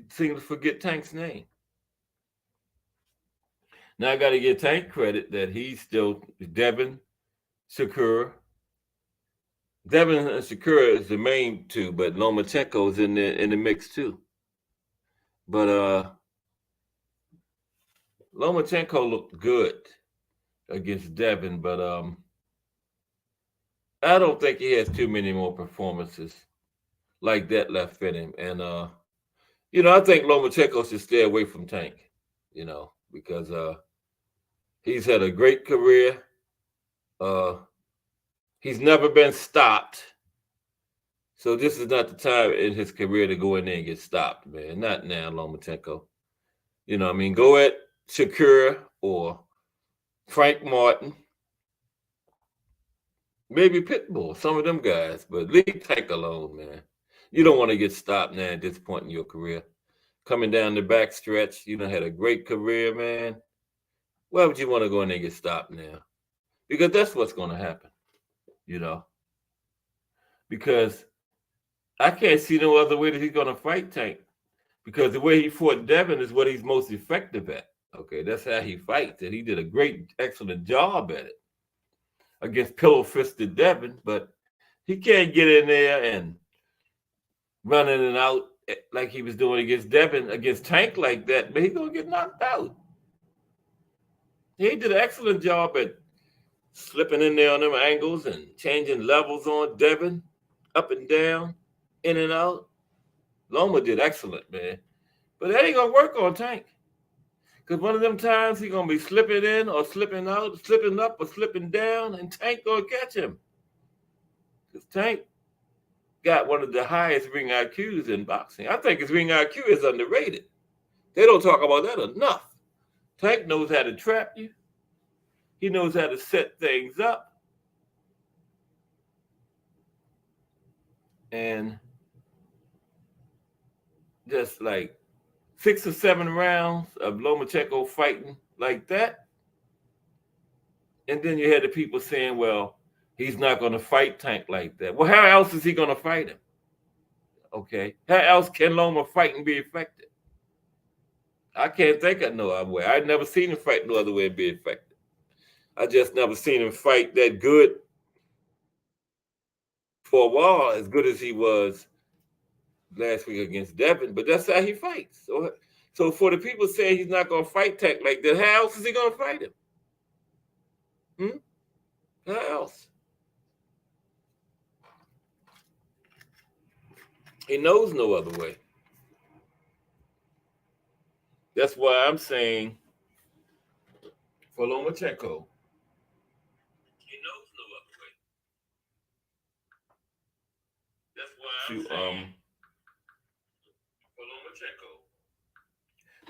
seems to forget Tank's name. Now I got to give Tank credit that he's still Devin, Shakur. Devin and Shakur is the main two, but Lomachenko is in the mix too. But Lomachenko looked good against Devin, but I don't think he has too many more performances like that left in him. And I think Lomachenko should stay away from Tank, because he's had a great career. He's never been stopped. So this is not the time in his career to go in there and get stopped, man. Not now, Lomachenko. Go at Shakur or Frank Martin, maybe Pitbull, some of them guys, but leave Tank alone, man. You don't want to get stopped now at this point in your career. Coming down the back stretch, had a great career, man. Why would you want to go in there and get stopped now? Because that's what's going to happen, Because I can't see no other way that he's going to fight Tank. Because the way he fought Devin is what he's most effective at. Okay, that's how he fights. And he did a great, excellent job at it against pillow-fisted Devin. But he can't get in there and run in and out like he was doing against Devin, against Tank like that. But he's going to get knocked out. He did an excellent job at slipping in there on them angles and changing levels on Devin, up and down, in and out. Loma did excellent, man. But that ain't going to work on Tank. Because one of them times he's going to be slipping in or slipping out, slipping up or slipping down, and Tank going to catch him. Because Tank got one of the highest ring IQs in boxing. I think his ring IQ is underrated. They don't talk about that enough. Tank knows how to trap you. He knows how to set things up. And just like 6 or 7 rounds of Lomachenko fighting like that. And then you had the people saying, well, he's not going to fight Tank like that. Well, how else is he going to fight him? Okay. How else can Loma fight and be effective? I can't think of no other way. I've never seen him fight no other way and be effective. I just never seen him fight that good for a while, as good as he was last week against Devin, but that's how he fights. So for the people saying he's not going to fight Tank like that, how else is he going to fight him? How else? He knows no other way. That's why I'm saying for Lomachenko, he knows no other way. That's why I'm saying for Lomachenko,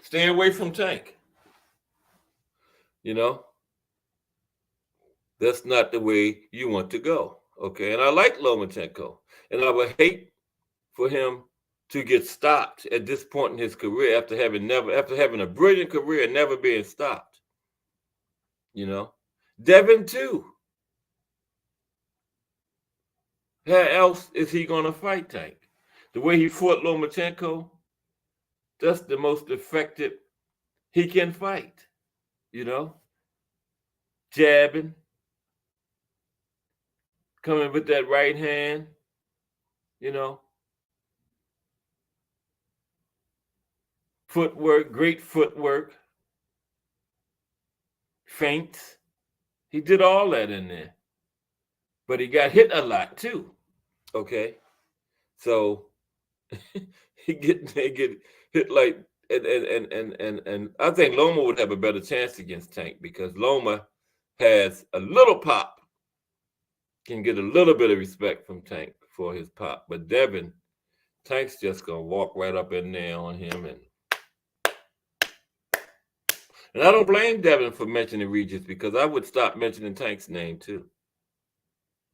stay away from Tank. That's not the way you want to go. Okay, and I like Lomachenko, and I would hate for him to get stopped at this point in his career after having a brilliant career and never being stopped. Devin too. How else is he going to fight Tank? The way he fought Lomachenko, that's the most effective he can fight. You know, jabbing, coming with that right hand. You know, footwork, great footwork, feints. He did all that in there, but he got hit a lot too. Okay, so they get hit like and I think Loma would have a better chance against Tank because Loma has a little pop, can get a little bit of respect from Tank for his pop, but Devin, Tank's just gonna walk right up in there on him and I don't blame Devin for mentioning Regis because I would stop mentioning Tank's name too.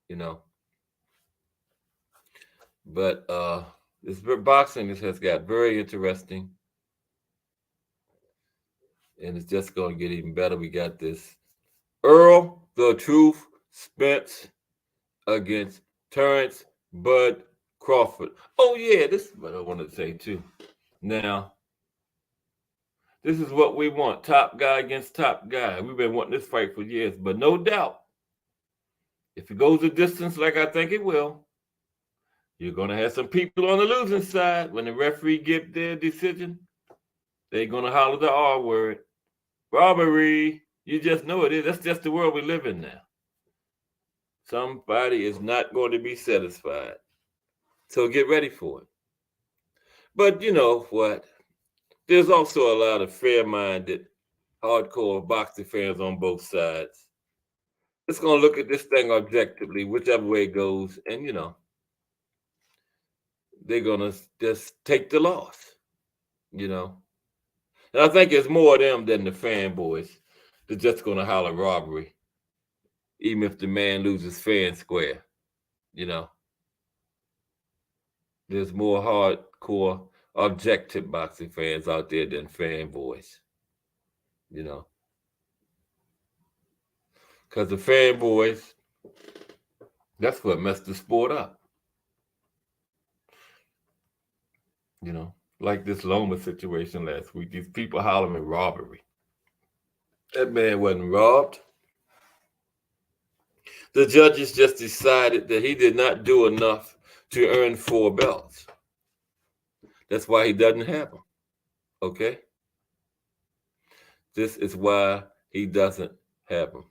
You know. But this boxing has got very interesting. And it's just gonna get even better. We got this Earl the Truth Spence against Terrence Bud Crawford. Oh yeah, this is what I wanted to say too. Now, this is what we want. Top guy against top guy. We've been wanting this fight for years, but no doubt, if it goes a distance like I think it will, you're gonna have some people on the losing side when the referee give their decision. They're gonna holler the R word. Robbery. You just know it is. That's just the world we live in now. Somebody is not going to be satisfied. So get ready for it. But you know what? There's also a lot of fair-minded, hardcore boxing fans on both sides. It's going to look at this thing objectively, whichever way it goes, and you know, they're going to just take the loss, you know. And I think it's more of them than the fanboys. They're just going to holler robbery, even if the man loses fair and square, you know. There's more hardcore, objective boxing fans out there than fanboys, you know. Because the fanboys, that's what messed the sport up. You know, like this Loma situation last week. These people hollering robbery. That man wasn't robbed. The judges just decided that he did not do enough to earn 4 belts. That's why he doesn't have them. Okay? This is why he doesn't have them.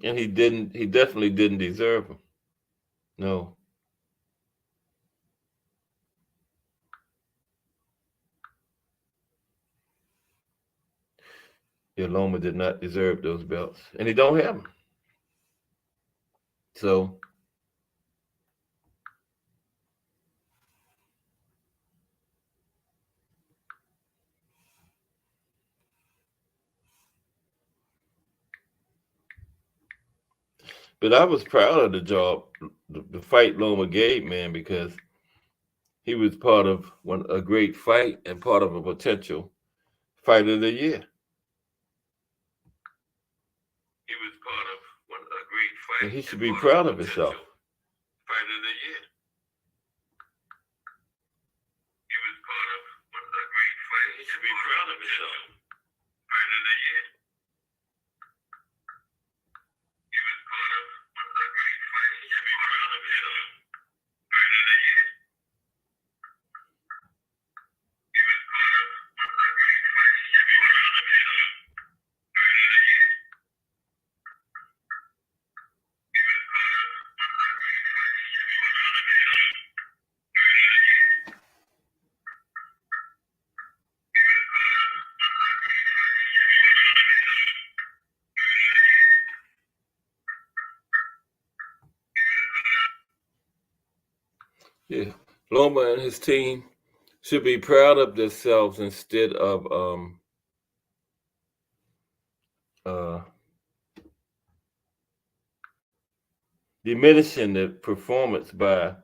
And he definitely didn't deserve them. No. Loma did not deserve those belts, and he don't have them. So, but I was proud of the job, the fight Loma gave, man, because he was part of a great fight and part of a potential fight of the year. He was part of a great fight, and he should be proud of himself. Fight of the year. He was part of a great fight. He should be proud of himself. Fight of the year. He was part of a great fight. He should be proud of himself. Fight of the year. He was part of a great fight. He should be proud of himself. Fight of the year. He was part of a great fight. He should be proud of himself. Fight of the year. Yeah, Loma and his team should be proud of themselves instead of diminishing the performance by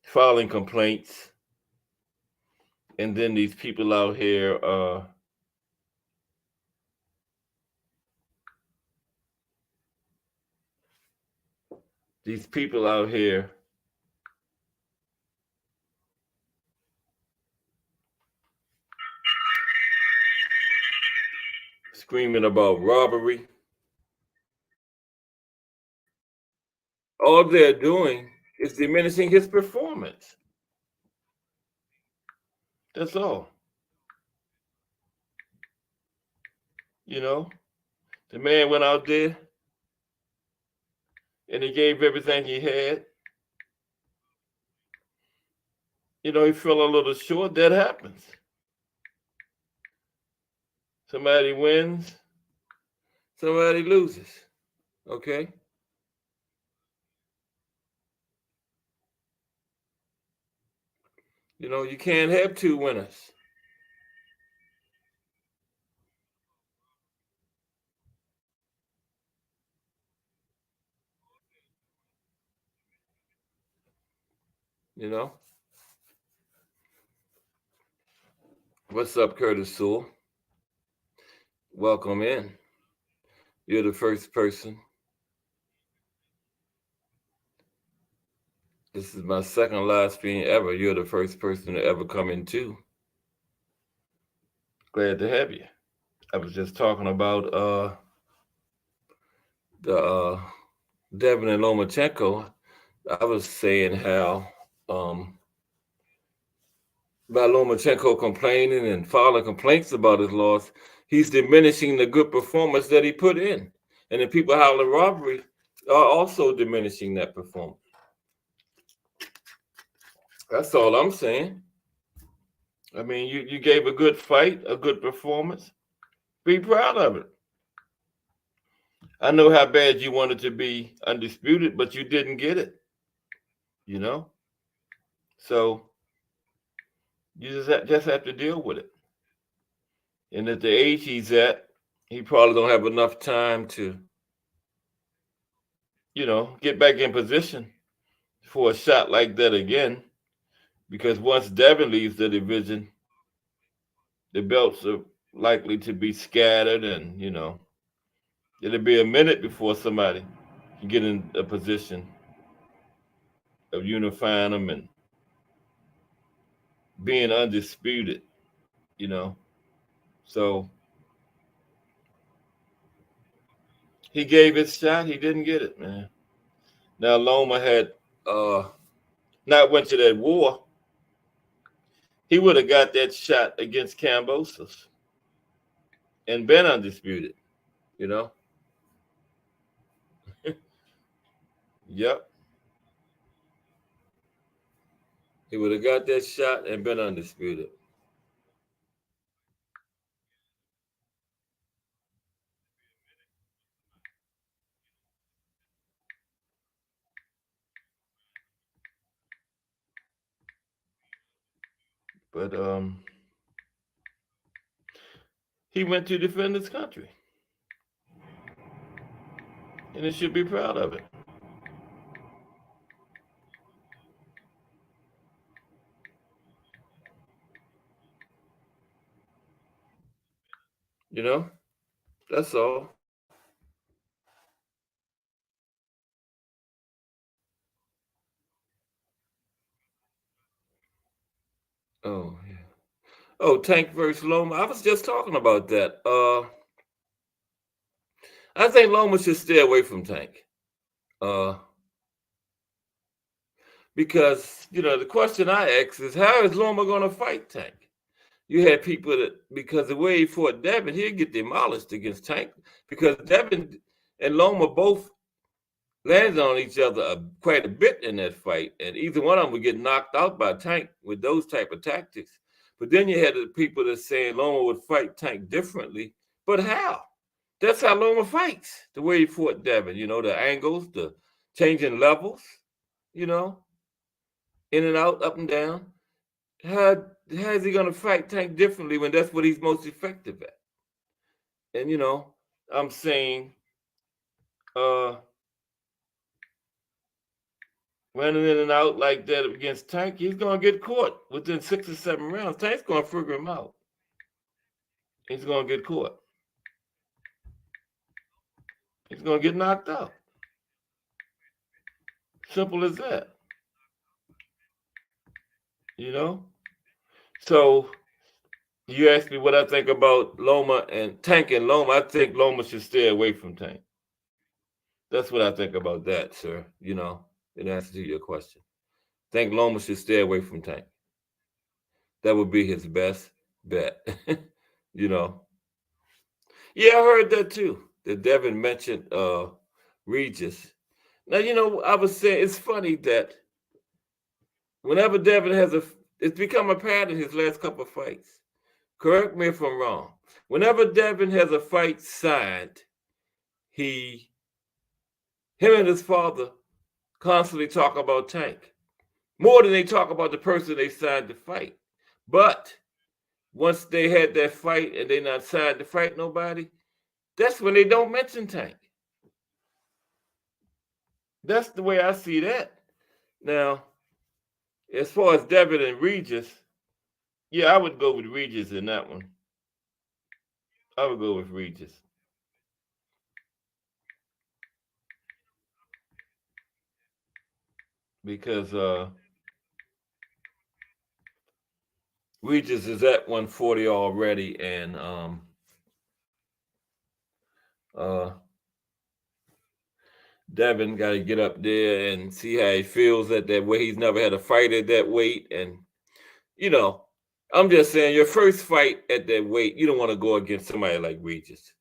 filing complaints, and then these people out here These people out here screaming about robbery. All they're doing is diminishing his performance. That's all. You know, the man went out there and he gave everything he had. You know, he fell a little short. That happens. Somebody wins, somebody loses. Okay? You know, you can't have two winners. You know? What's up, Curtis Sewell? Welcome in. You're the first person. This is my second live stream ever. You're the first person to ever come in too. Glad to have you. I was just talking about the Devin and Lomachenko. I was saying how by Lomachenko complaining and filing complaints about his loss, he's diminishing the good performance that he put in. And the people hollering robbery are also diminishing that performance. That's all I'm saying. I mean, you gave a good fight, a good performance. Be proud of it. I know how bad you wanted to be undisputed, but you didn't get it. You know? So you just have to deal with it. And at the age he's at, he probably don't have enough time to, you know, get back in position for a shot like that again. Because once Devin leaves the division, the belts are likely to be scattered, and you know, it'll be a minute before somebody can get in a position of unifying them and being undisputed, you know. So he gave his shot, he didn't get it, man. Now Loma had not went to that war, he would have got that shot against Kambosos and been undisputed, you know. Yep. He would have got that shot and been undisputed. But he went to defend his country. And he should be proud of it. You know? That's all. Oh, yeah. Oh, Tank versus Loma. I was just talking about that. I think Loma should stay away from Tank. Uh, because, you know, the question I ask is how is Loma going to fight Tank? You had people that, because the way he fought Devin, he'd get demolished against Tank because Devin and Loma both landed on each other quite a bit in that fight, and either one of them would get knocked out by Tank with those type of tactics. But then you had the people that saying Loma would fight Tank differently, but how? That's how Loma fights. The way he fought Devin, you know, the angles, the changing levels, you know, in and out, up and down. How is he going to fight Tank differently when that's what he's most effective at? And you know, I'm saying, uh, running in and out like that against Tank, he's going to get caught within 6 or 7 rounds. Tank's going to figure him out. He's going to get caught. He's going to get knocked out. Simple as that. You know. So you asked me what I think about Loma and Tank and Loma. I think Loma should stay away from Tank. That's what I think about that, sir. In answer to your question. I think Loma should stay away from Tank. That would be his best bet. you know. Yeah, I heard that too. That Devin mentioned Regis. Now, I was saying it's funny that whenever Devin it's become a pattern his last couple of fights. Correct me if I'm wrong. Whenever Devin has a fight signed, him and his father constantly talk about Tank more than they talk about the person they signed to fight. But once they had that fight and they not signed to fight nobody, that's when they don't mention Tank. That's the way I see that. Now, as far as Devin and Regis, yeah, I would go with Regis in that one. I would go with Regis. Because Regis is at 140 already, and Devin got to get up there and see how he feels at that weight. He's never had a fight at that weight, and I'm just saying, your first fight at that weight, you don't want to go against somebody like Regis.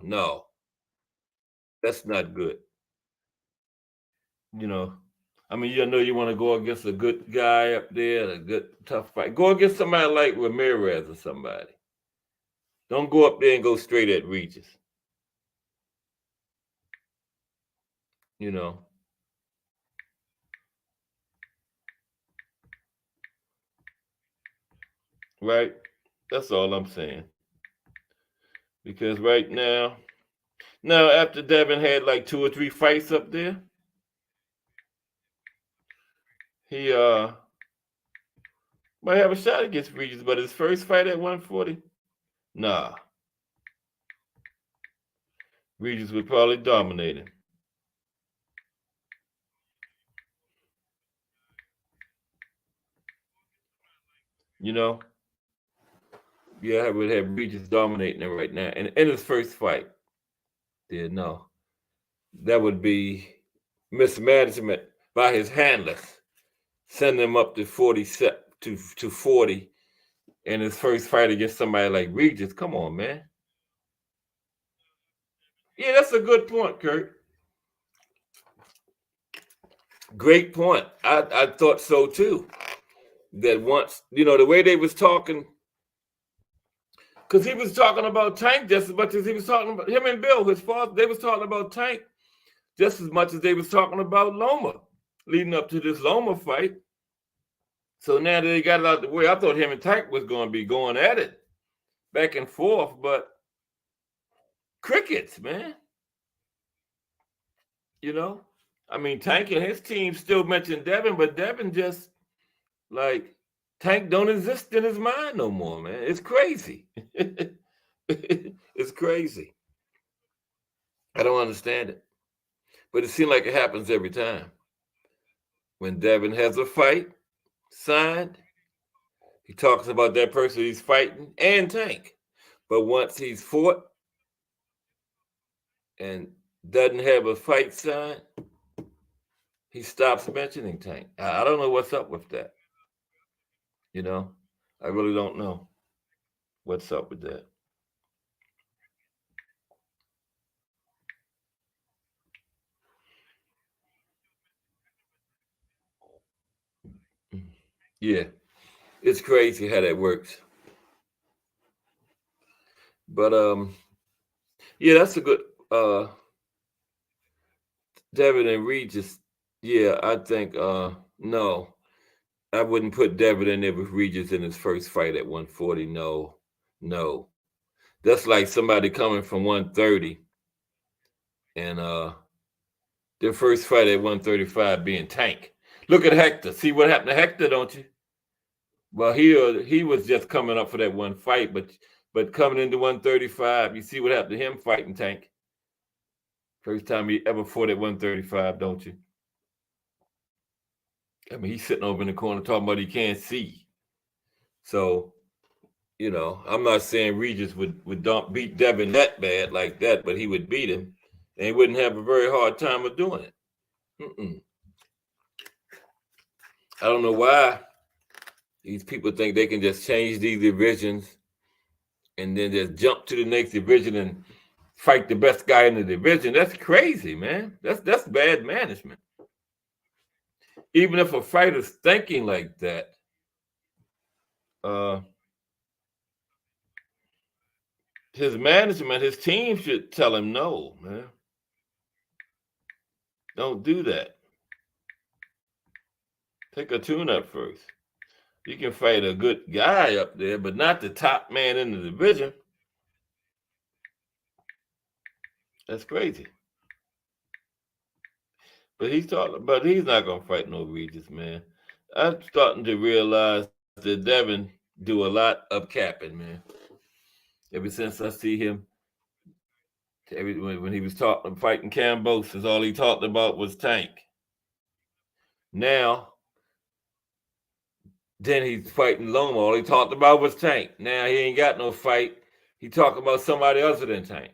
No, that's not good. You know, I mean, you want to go against a good guy up there, a good tough fight. Go against somebody like Ramirez or somebody. Don't go up there and go straight at Regis. You know. Right? That's all I'm saying. Because right now, after Devin had like 2 or 3 fights up there, he might have a shot against Regis, but his first fight at 140, nah. Regis would probably dominate him. You know? Yeah, I would have Regis dominating him right now. And in his first fight, yeah, no. That would be mismanagement by his handlers. Send him up to 40 to 40 in his first fight against somebody like Regis. Come on, man. Yeah, that's a good point, Kurt. Great point. I thought so too. That once, the way they was talking, because he was talking about Tank just as much as he was talking about him and Bill, his father. They was talking about Tank just as much as they was talking about Loma, leading up to this Loma fight. So now that they got it out the way, I thought him and Tank was going to be going at it back and forth, but crickets, man. I mean, Tank and his team still mentioned Devin, but Devin just like Tank don't exist in his mind no more, man. It's crazy. It's crazy. I don't understand it. But it seems like it happens every time. When Devin has a fight signed, he talks about that person he's fighting and Tank. But once he's fought and doesn't have a fight signed, he stops mentioning Tank. I don't know what's up with that. I really don't know what's up with that. Yeah, it's crazy how that works. But yeah, that's a good Devin and Regis. Yeah, I think no. I wouldn't put Devin in there with Regis in his first fight at 140. No, no. That's like somebody coming from 130 and their first fight at 135 being Tank. Look at Hector. See what happened to Hector, don't you? Well, he was just coming up for that one fight, but coming into 135, you see what happened to him fighting Tank. First time he ever fought at 135, don't you? I mean, he's sitting over in the corner talking about he can't see. So, I'm not saying Regis would beat Devin that bad like that, but he would beat him, and he wouldn't have a very hard time of doing it. I don't know why these people think they can just change these divisions and then just jump to the next division and fight the best guy in the division. That's crazy, man. That's bad management. Even if a fighter's thinking like that, his management, his team should tell him no, man. Don't do that. Take a tune-up first. You can fight a good guy up there, but not the top man in the division. That's crazy. But he's not gonna fight no Regis, man. I'm starting to realize that Devin do a lot of capping, man. Ever since I see him, when he was fighting Kambosos, all he talked about was Tank. Now, then he's fighting Loma. All he talked about was Tank. Now he ain't got no fight. He talking about somebody other than Tank.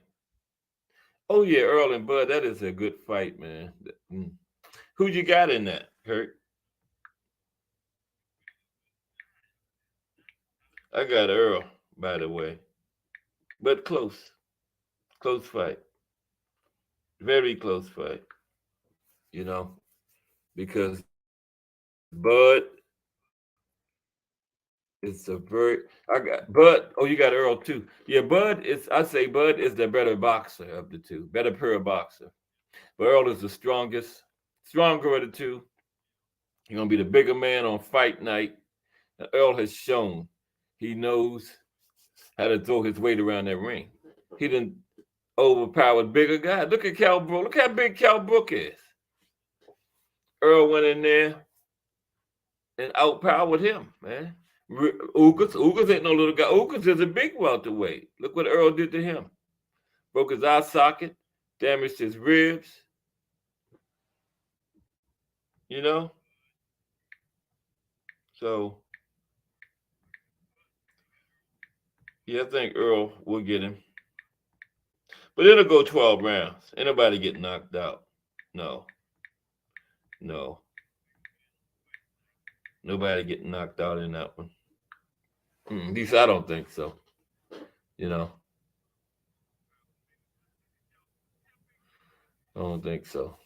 Oh yeah, Earl and Bud, that is a good fight, man. Who you got in that, Kurt? I got Earl, by the way, but close fight, very close fight. Because Bud is I got Bud. Oh, you got Earl too. Yeah, I say Bud is the better boxer of the two, better pure boxer. But Earl is the stronger of the two. He's gonna be the bigger man on fight night. And Earl has shown he knows how to throw his weight around that ring. He didn't overpowered bigger guy. Look at Cal Brook. Look how big Cal Brook is. Earl went in there and outpowered him, man. Ugas ain't no little guy. Ugas is a big welterweight. Look what Earl did to him. Broke his eye socket, damaged his ribs. So, yeah, I think Earl will get him. But it'll go 12 rounds. Ain't nobody get knocked out. No. Nobody getting knocked out in that one. At least I don't think so. I don't think so.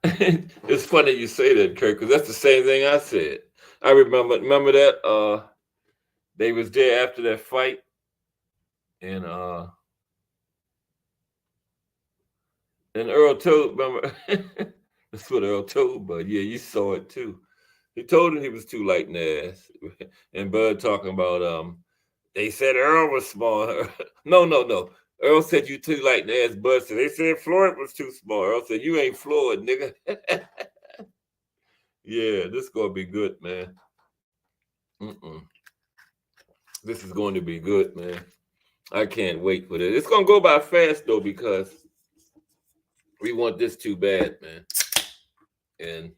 It's funny you say that, Kirk, because that's the same thing I said. I remember that they was there after that fight, and Earl told, remember, that's what Earl told Bud. Yeah, you saw it too. He told him he was too light in the ass, and Bud talking about they said Earl was small. No. Earl said you too light in the ass. Bud said they said Floyd was too small. Earl said you ain't Floyd, nigga. Yeah, this is gonna be good, man. This is going to be good, man. I can't wait for this. It's gonna go by fast though because we want this too bad, man. And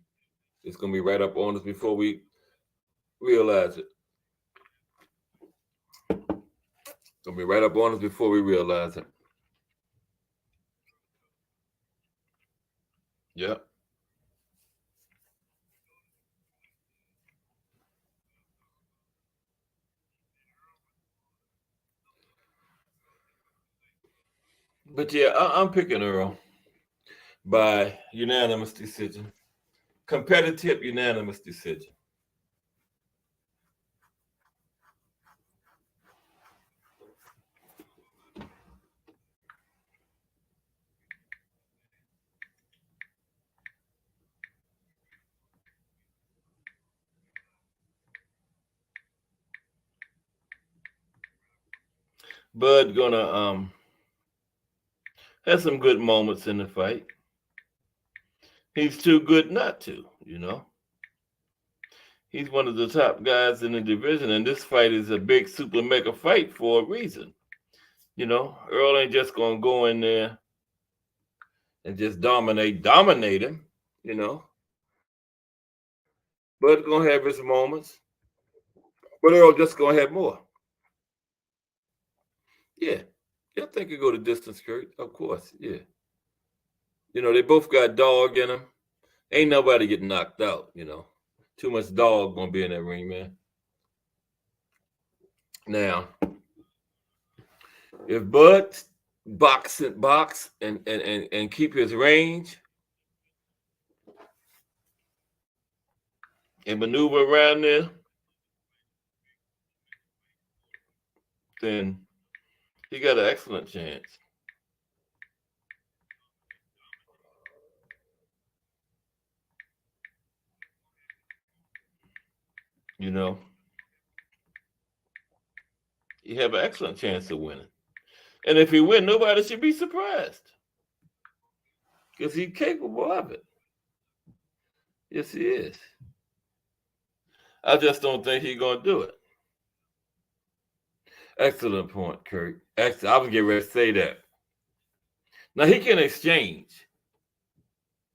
it's gonna be right up on us before we realize it. It's gonna be right up on us before we realize it. Yeah. But yeah, I'm picking Earl by unanimous decision. Competitive unanimous decision. Bud gonna have some good moments in the fight. He's too good not to, He's one of the top guys in the division, and this fight is a big super mega fight for a reason. Earl ain't just gonna go in there and just dominate him, you know. Bud gonna have his moments, but Earl just gonna have more. Yeah. Yeah, I think you go to distance, Kurt. Of course, yeah. They both got dog in them. Ain't nobody getting knocked out. Too much dog gonna be in that ring, man. Now, if Bud box and keep his range and maneuver around there, then he got an excellent chance. You know, he have an excellent chance of winning. And if he win, nobody should be surprised because he's capable of it. Yes, he is. I just don't think he's gonna do it. Excellent point, Kurt. Excellent. I was getting ready to say that. Now he can exchange,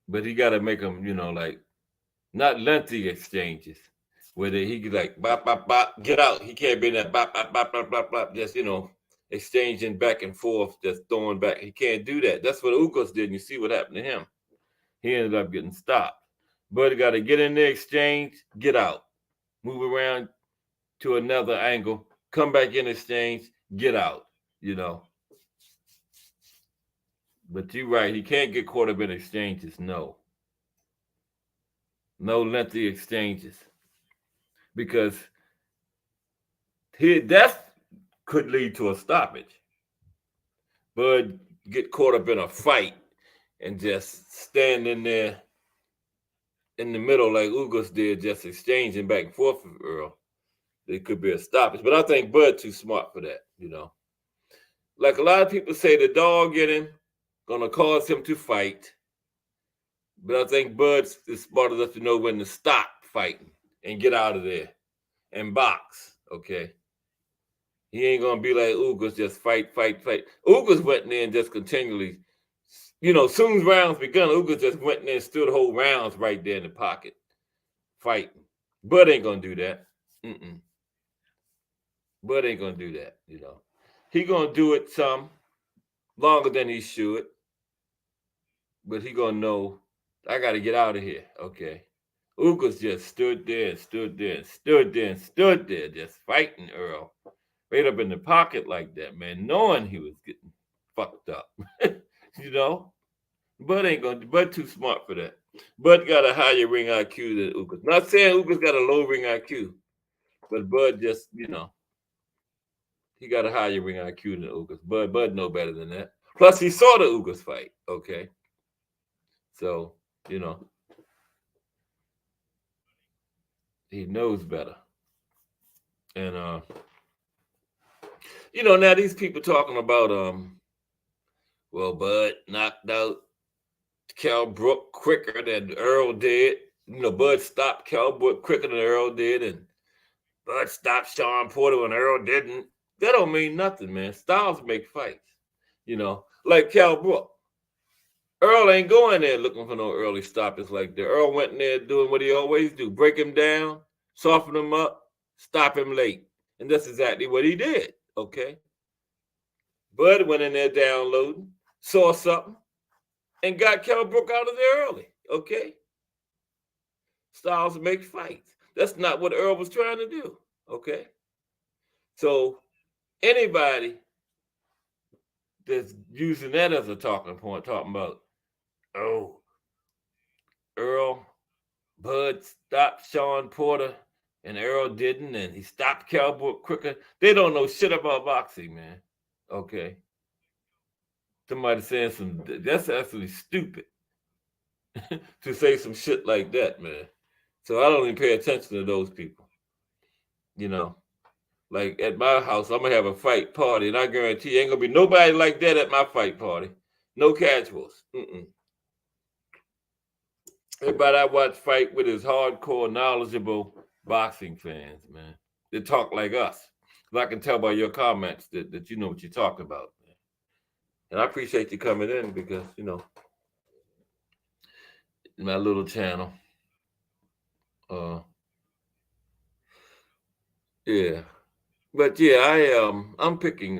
but he got to make them, like not lengthy exchanges where he could like bop bop bop get out. He can't be in that bop bop bop bop bop bop just exchanging back and forth, just throwing back. He can't do that. That's what Ugas did. And you see what happened to him. He ended up getting stopped. But he got to get in the exchange, get out, move around to another angle, come back in exchange, get out. But you're right. He can't get caught up in exchanges. No lengthy exchanges because that could lead to a stoppage. But get caught up in a fight and just standing there in the middle like Ugas did, just exchanging back and forth with Earl. It could be a stoppage. But I think Bud too smart for that, Like a lot of people say the dog in him gonna cause him to fight. But I think Bud is smart enough to know when to stop fighting and get out of there and box, okay? He ain't gonna be like Ugas, just fight. Ugas went in there and just continually, soon as rounds begun, Ugas just went in there and stood whole rounds right there in the pocket, fighting. Bud ain't gonna do that. Bud ain't gonna do that, He gonna do it some longer than he should, but he gonna know I gotta get out of here, okay? Ugas just stood there, just fighting Earl. Right up in the pocket like that, man, knowing he was getting fucked up. Bud too smart for that. Bud got a higher ring IQ than Ugas. Not saying Ugas got a low ring IQ, but Bud just, he got a higher ring IQ than Ugas. Bud know better than that. Plus, he saw the Ugas fight, okay? So, he knows better. And, now these people talking about, well, Bud knocked out Kell Brook quicker than Earl did. Bud stopped Kell Brook quicker than Earl did, and Bud stopped Shawn Porter when Earl didn't. That don't mean nothing, man. Styles make fights, like Kell Brook. Earl ain't going there looking for no early stoppage like that. Earl went in there doing what he always do: break him down, soften him up, stop him late, and that's exactly what he did. Okay. Bud went in there downloading, saw something, and got Kell Brook out of there early. Okay. Styles make fights. That's not what Earl was trying to do. Okay. So anybody that's using that as a talking point, talking about, oh, Earl, Bud stopped Shawn Porter and Earl didn't, and he stopped Kell Brook quicker. They don't know shit about boxing, man. Okay. Somebody saying that's actually stupid to say some shit like that, man. So I don't even pay attention to those people. Like at my house, I'm gonna have a fight party, and I guarantee you ain't gonna be nobody like that at my fight party. No casuals. Everybody I watch fight with is hardcore, knowledgeable boxing fans, man. They talk like us. I can tell by your comments that you know what you're talking about, man. And I appreciate you coming in because my little channel. Yeah. But yeah, I'm picking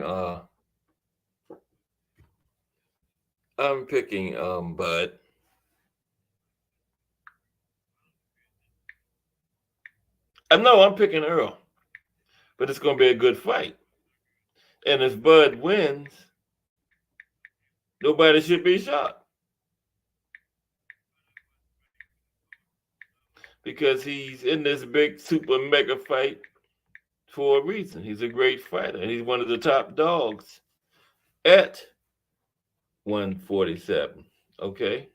Bud. I know I'm picking Earl, but it's gonna be a good fight. And if Bud wins, nobody should be shocked because he's in this big super mega fight for a reason. He's a great fighter, and he's one of the top dogs at 147. Okay,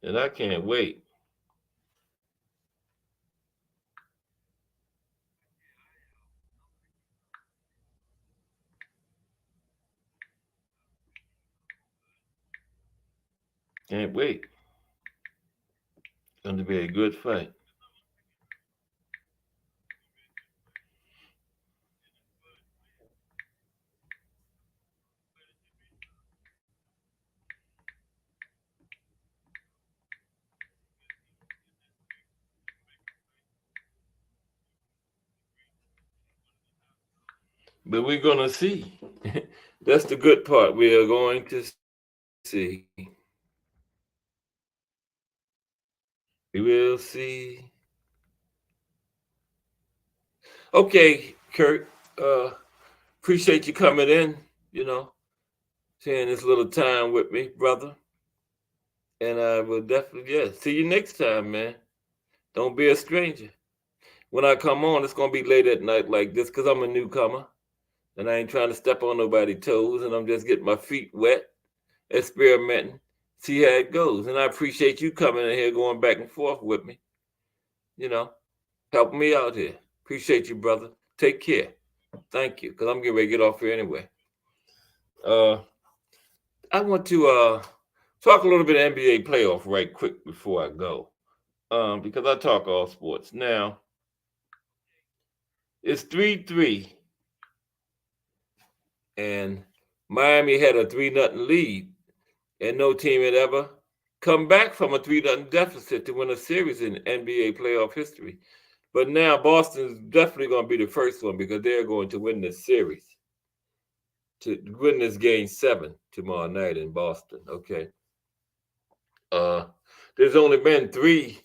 and I can't wait. Can't wait. It's going to be a good fight. But we're going to see. That's the good part. We are going to see. We will see. Okay, Kurt. Appreciate you coming in, sharing this little time with me, brother. And I will definitely, yeah, see you next time, man. Don't be a stranger. When I come on, it's going to be late at night like this because I'm a newcomer. And I ain't trying to step on nobody's toes. And I'm just getting my feet wet, experimenting, see how it goes. And I appreciate you coming in here, going back and forth with me, helping me out here. Appreciate you, brother. Take care. Thank you, because I'm getting ready to get off here anyway. I want to talk a little bit of NBA playoff right quick before I go, because I talk all sports. Now, it's 3-3, and Miami had a 3-0 lead, and no team had ever come back from a 3-0 deficit to win a series in NBA playoff history. But now Boston's definitely going to be the first one because they're going to win this series, to win this game 7 tomorrow night in Boston. Okay. There's only been 3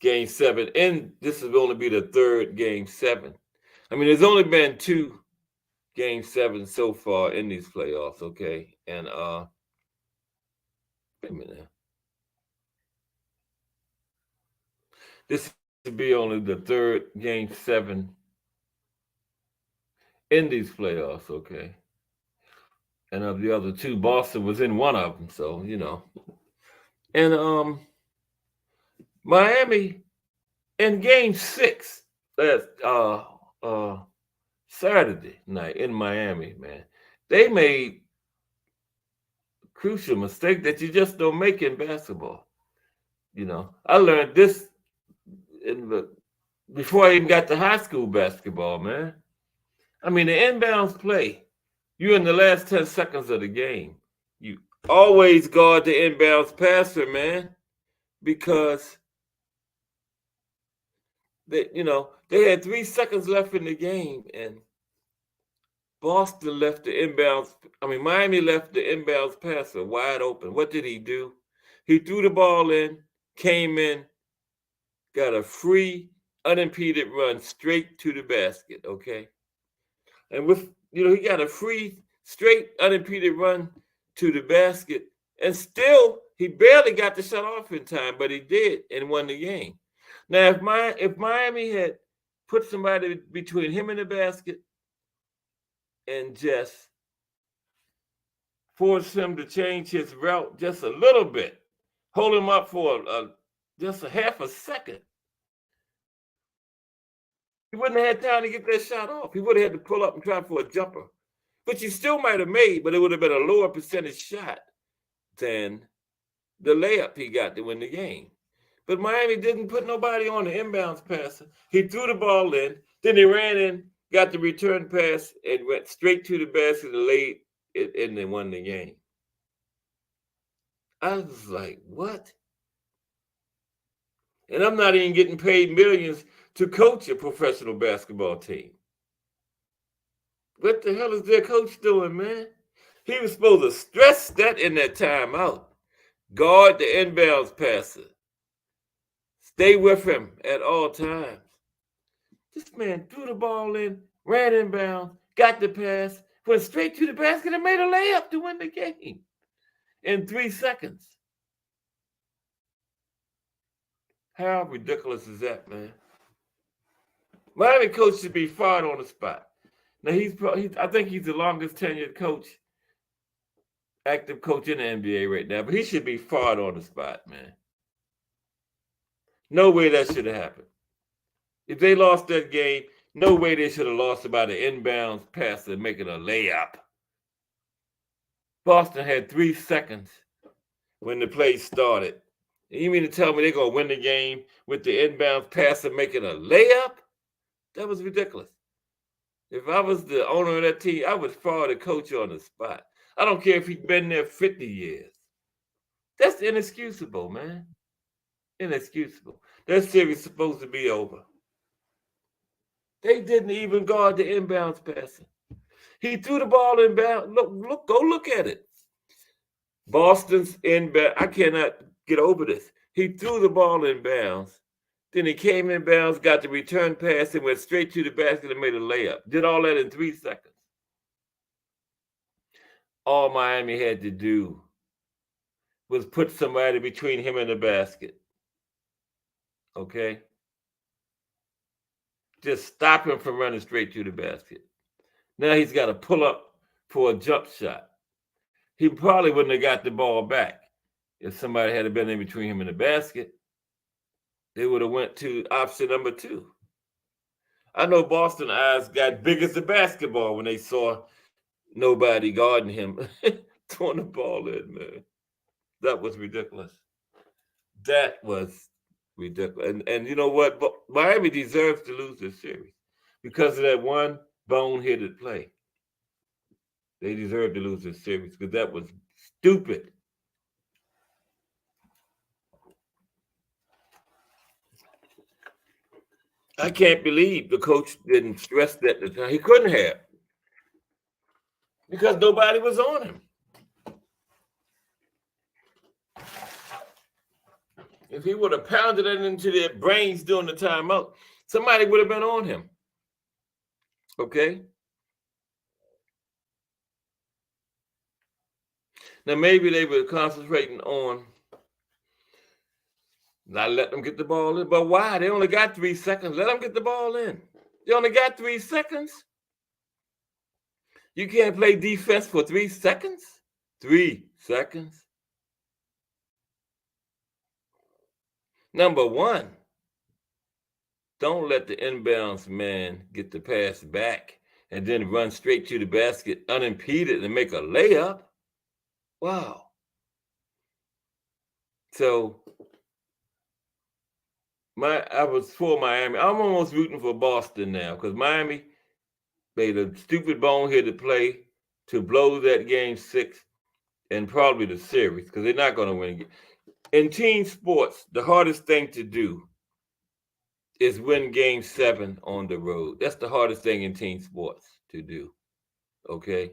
game 7, and this will only be the 3rd game 7. I mean, there's only been 2 game 7 so far in these playoffs. Okay. And wait a minute. This will be only the 3rd game 7 in these playoffs. Okay. And of the other 2, Boston was in one of them. So, and Miami in game 6 last Saturday night in Miami, man, they made a crucial mistake that you just don't make in basketball. I learned this before I even got to high school basketball, man. I mean, the inbounds play, you're in the last 10 seconds of the game. You always guard the inbounds passer, man, because they had 3 seconds left in the game, and Boston left the inbounds. I mean, Miami left the inbounds passer wide open. What did he do? He threw the ball in, came in, got a free, unimpeded run straight to the basket. Okay, and he got a free, straight, unimpeded run to the basket, and still he barely got the shot off in time, but he did and won the game. Now, if Miami had put somebody between him and the basket and just force him to change his route just a little bit, hold him up for just a half a second, he wouldn't have had time to get that shot off. He would have had to pull up and try for a jumper, which he still might have made, but it would have been a lower percentage shot than the layup he got to win the game. But Miami didn't put nobody on the inbounds passer. He threw the ball in, then he ran in, got the return pass, and went straight to the basket and laid it, and then won the game. I was like, what? And I'm not even getting paid millions to coach a professional basketball team. What the hell is their coach doing, man? He was supposed to stress that in that timeout. Guard the inbounds passer. Stay with him at all times. This man threw the ball in, ran inbounds, got the pass, went straight to the basket and made a layup to win the game in 3 seconds. How ridiculous is that, man? Miami coach should be fired on the spot. Now I think he's the longest tenured coach, active coach in the NBA right now, but he should be fired on the spot, man. No way that should have happened. If they lost that game, no way they should have lost about an inbounds pass and making a layup. Boston had 3 seconds when the play started. And you mean to tell me they're going to win the game with the inbounds pass and making a layup? That was ridiculous. If I was the owner of that team, I would fire the coach on the spot. I don't care if he's been there 50 years. That's inexcusable, man. Inexcusable. That series is supposed to be over. They didn't even guard the inbounds passing. He threw the ball inbound. Go look at it. Boston's inbound. I cannot get over this. He threw the ball inbounds. Then he came inbounds, got the return pass, and went straight to the basket and made a layup. Did all that in 3 seconds. All Miami had to do was put somebody between him and the basket. Okay? Just stop him from running straight to the basket. Now he's got to pull up for a jump shot. He probably wouldn't have got the ball back if somebody had been in between him and the basket. They would have went to option number 2. I know Boston eyes got big as the basketball when they saw nobody guarding him throwing the ball in, man. That was ridiculous. That was ridiculous. And you know what? But Miami deserves to lose this series because of that one boneheaded play. They deserve to lose this series because that was stupid. I can't believe the coach didn't stress that at the time. He couldn't have because nobody was on him. If he would have pounded it into their brains during the timeout, somebody would have been on him. Okay? Now, maybe they were concentrating on not letting them get the ball in. But why? They only got 3 seconds. Let them get the ball in. They only got 3 seconds. You can't play defense for 3 seconds? 3 seconds. Number 1, don't let the inbounds man get the pass back and then run straight to the basket unimpeded and make a layup. Wow. So I was for Miami. I'm almost rooting for Boston now because Miami made a stupid boneheaded play to blow that game 6 and probably the series because they're not going to win. In team sports, the hardest thing to do is win game 7 on the road. That's the hardest thing in team sports to do. Okay?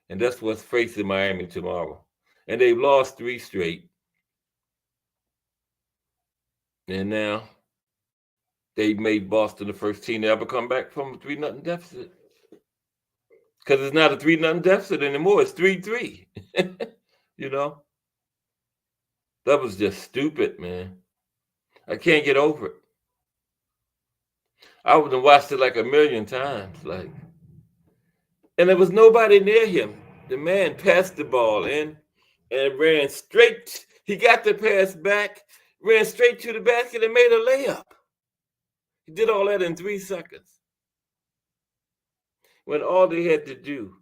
And that's what's facing Miami tomorrow. And they've lost 3 straight. And now they made Boston the first team to ever come back from a 3-0 deficit. Because it's not a 3-0 deficit anymore. It's 3-3. You know? That was just stupid, man. I can't get over it. I would have watched it like a million times. And there was nobody near him. The man passed the ball in and ran straight. He got the pass back, ran straight to the basket and made a layup. He did all that in 3 seconds. When all they had to do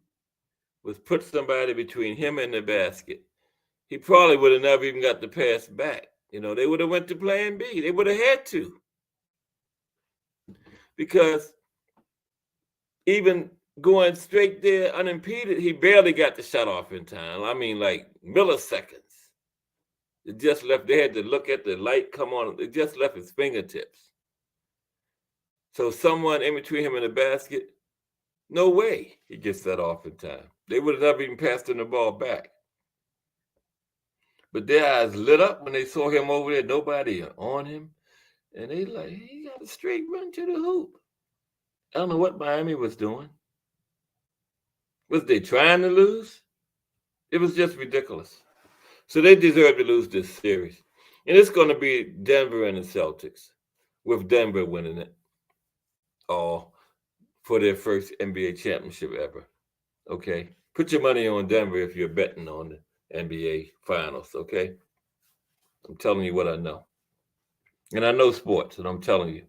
was put somebody between him and the basket. He probably would have never even got the pass back. You know, they would have went to plan B. They would have had to. Because even going straight there unimpeded, he barely got the shot off in time. I mean, like milliseconds. It just left. They had to look at the light come on. It just left his fingertips. So someone in between him and the basket, no way he gets that off in time. They would have never even passed him the ball back. But their eyes lit up when they saw him over there, nobody on him. And they like, he got a straight run to the hoop. I don't know what Miami was doing. Was they trying to lose? It was just ridiculous. So they deserve to lose this series. And it's going to be Denver and the Celtics, with Denver winning it all for their first NBA championship ever. Okay? Put your money on Denver if you're betting on the NBA finals, okay? I'm telling you what I know. And I know sports, and I'm telling you.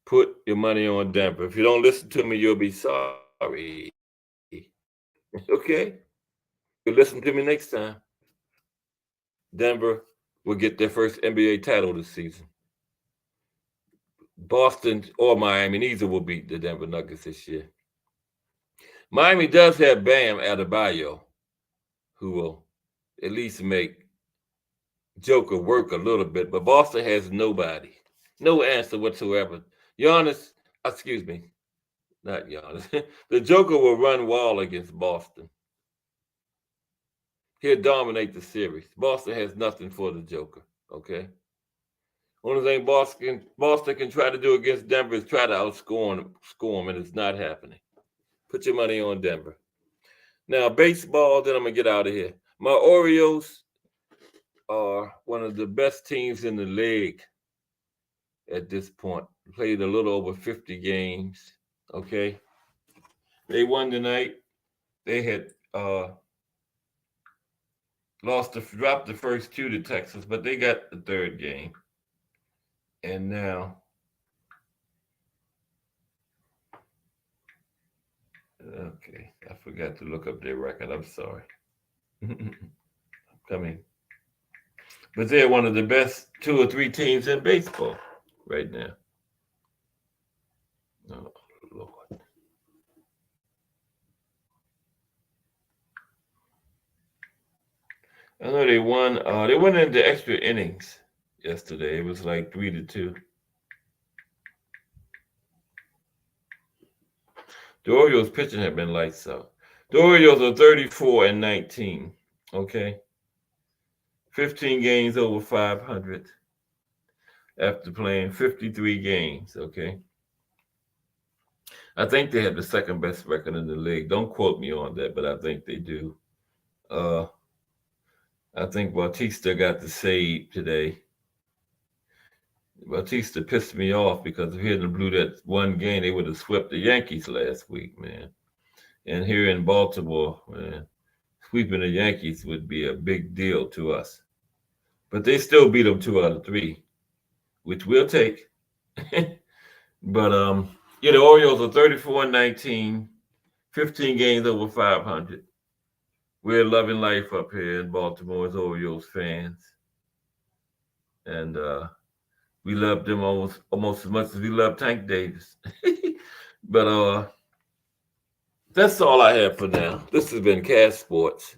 Put your money on Denver. If you don't listen to me, you'll be sorry. Okay? You'll listen to me next time. Denver will get their first NBA title this season. Boston or Miami, neither will beat the Denver Nuggets this year. Miami does have Bam Adebayo, who will at least make Joker work a little bit, but Boston has nobody. No answer whatsoever. Giannis, excuse me, not Giannis. The Joker will run wild against Boston. He'll dominate the series. Boston has nothing for the Joker, okay? Only thing Boston can try to do against Denver is try to outscore them, and it's not happening. Put your money on Denver. Now, baseball, then I'm going to get out of here. My Orioles are one of the best teams in the league at this point. Played a little over 50 games, okay? They won tonight. They had dropped the first two to Texas, but they got the third game. And now, okay, I forgot to look up their record. I'm sorry. Coming. But they're one of the best 2 or 3 teams in baseball right now. Oh, Lord. I know they won. They went into extra innings yesterday. It was like 3-2. The Orioles pitching have been lights out. The Orioles are 34-19. Okay. 15 games over 500 after playing 53 games. Okay. I think they have the second best record in the league. Don't quote me on that, but I think they do. I think Bautista got the save today. Bautista pissed me off because if he hadn't blew that one game, they would have swept the Yankees last week, man. And here in Baltimore, man, sweeping the Yankees would be a big deal to us. But they still beat them 2 out of 3, which we'll take. But the Orioles are 34-19, 15 games over 500. We're loving life up here in Baltimore as Orioles fans. And we love them almost as much as we love Tank Davis. But that's all I have for now. This has been Cash Sports.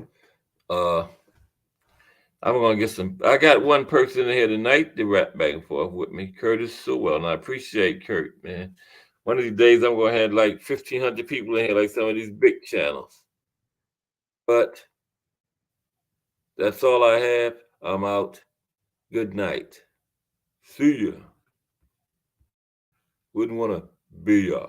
I'm going to get some. I got one person in here tonight to rap back and forth with me, Curtis Sewell. And I appreciate Kurt, man. One of these days, I'm going to have like 1,500 people in here, like some of these big channels. But that's all I have. I'm out. Good night. See ya. Wouldn't want to be ya.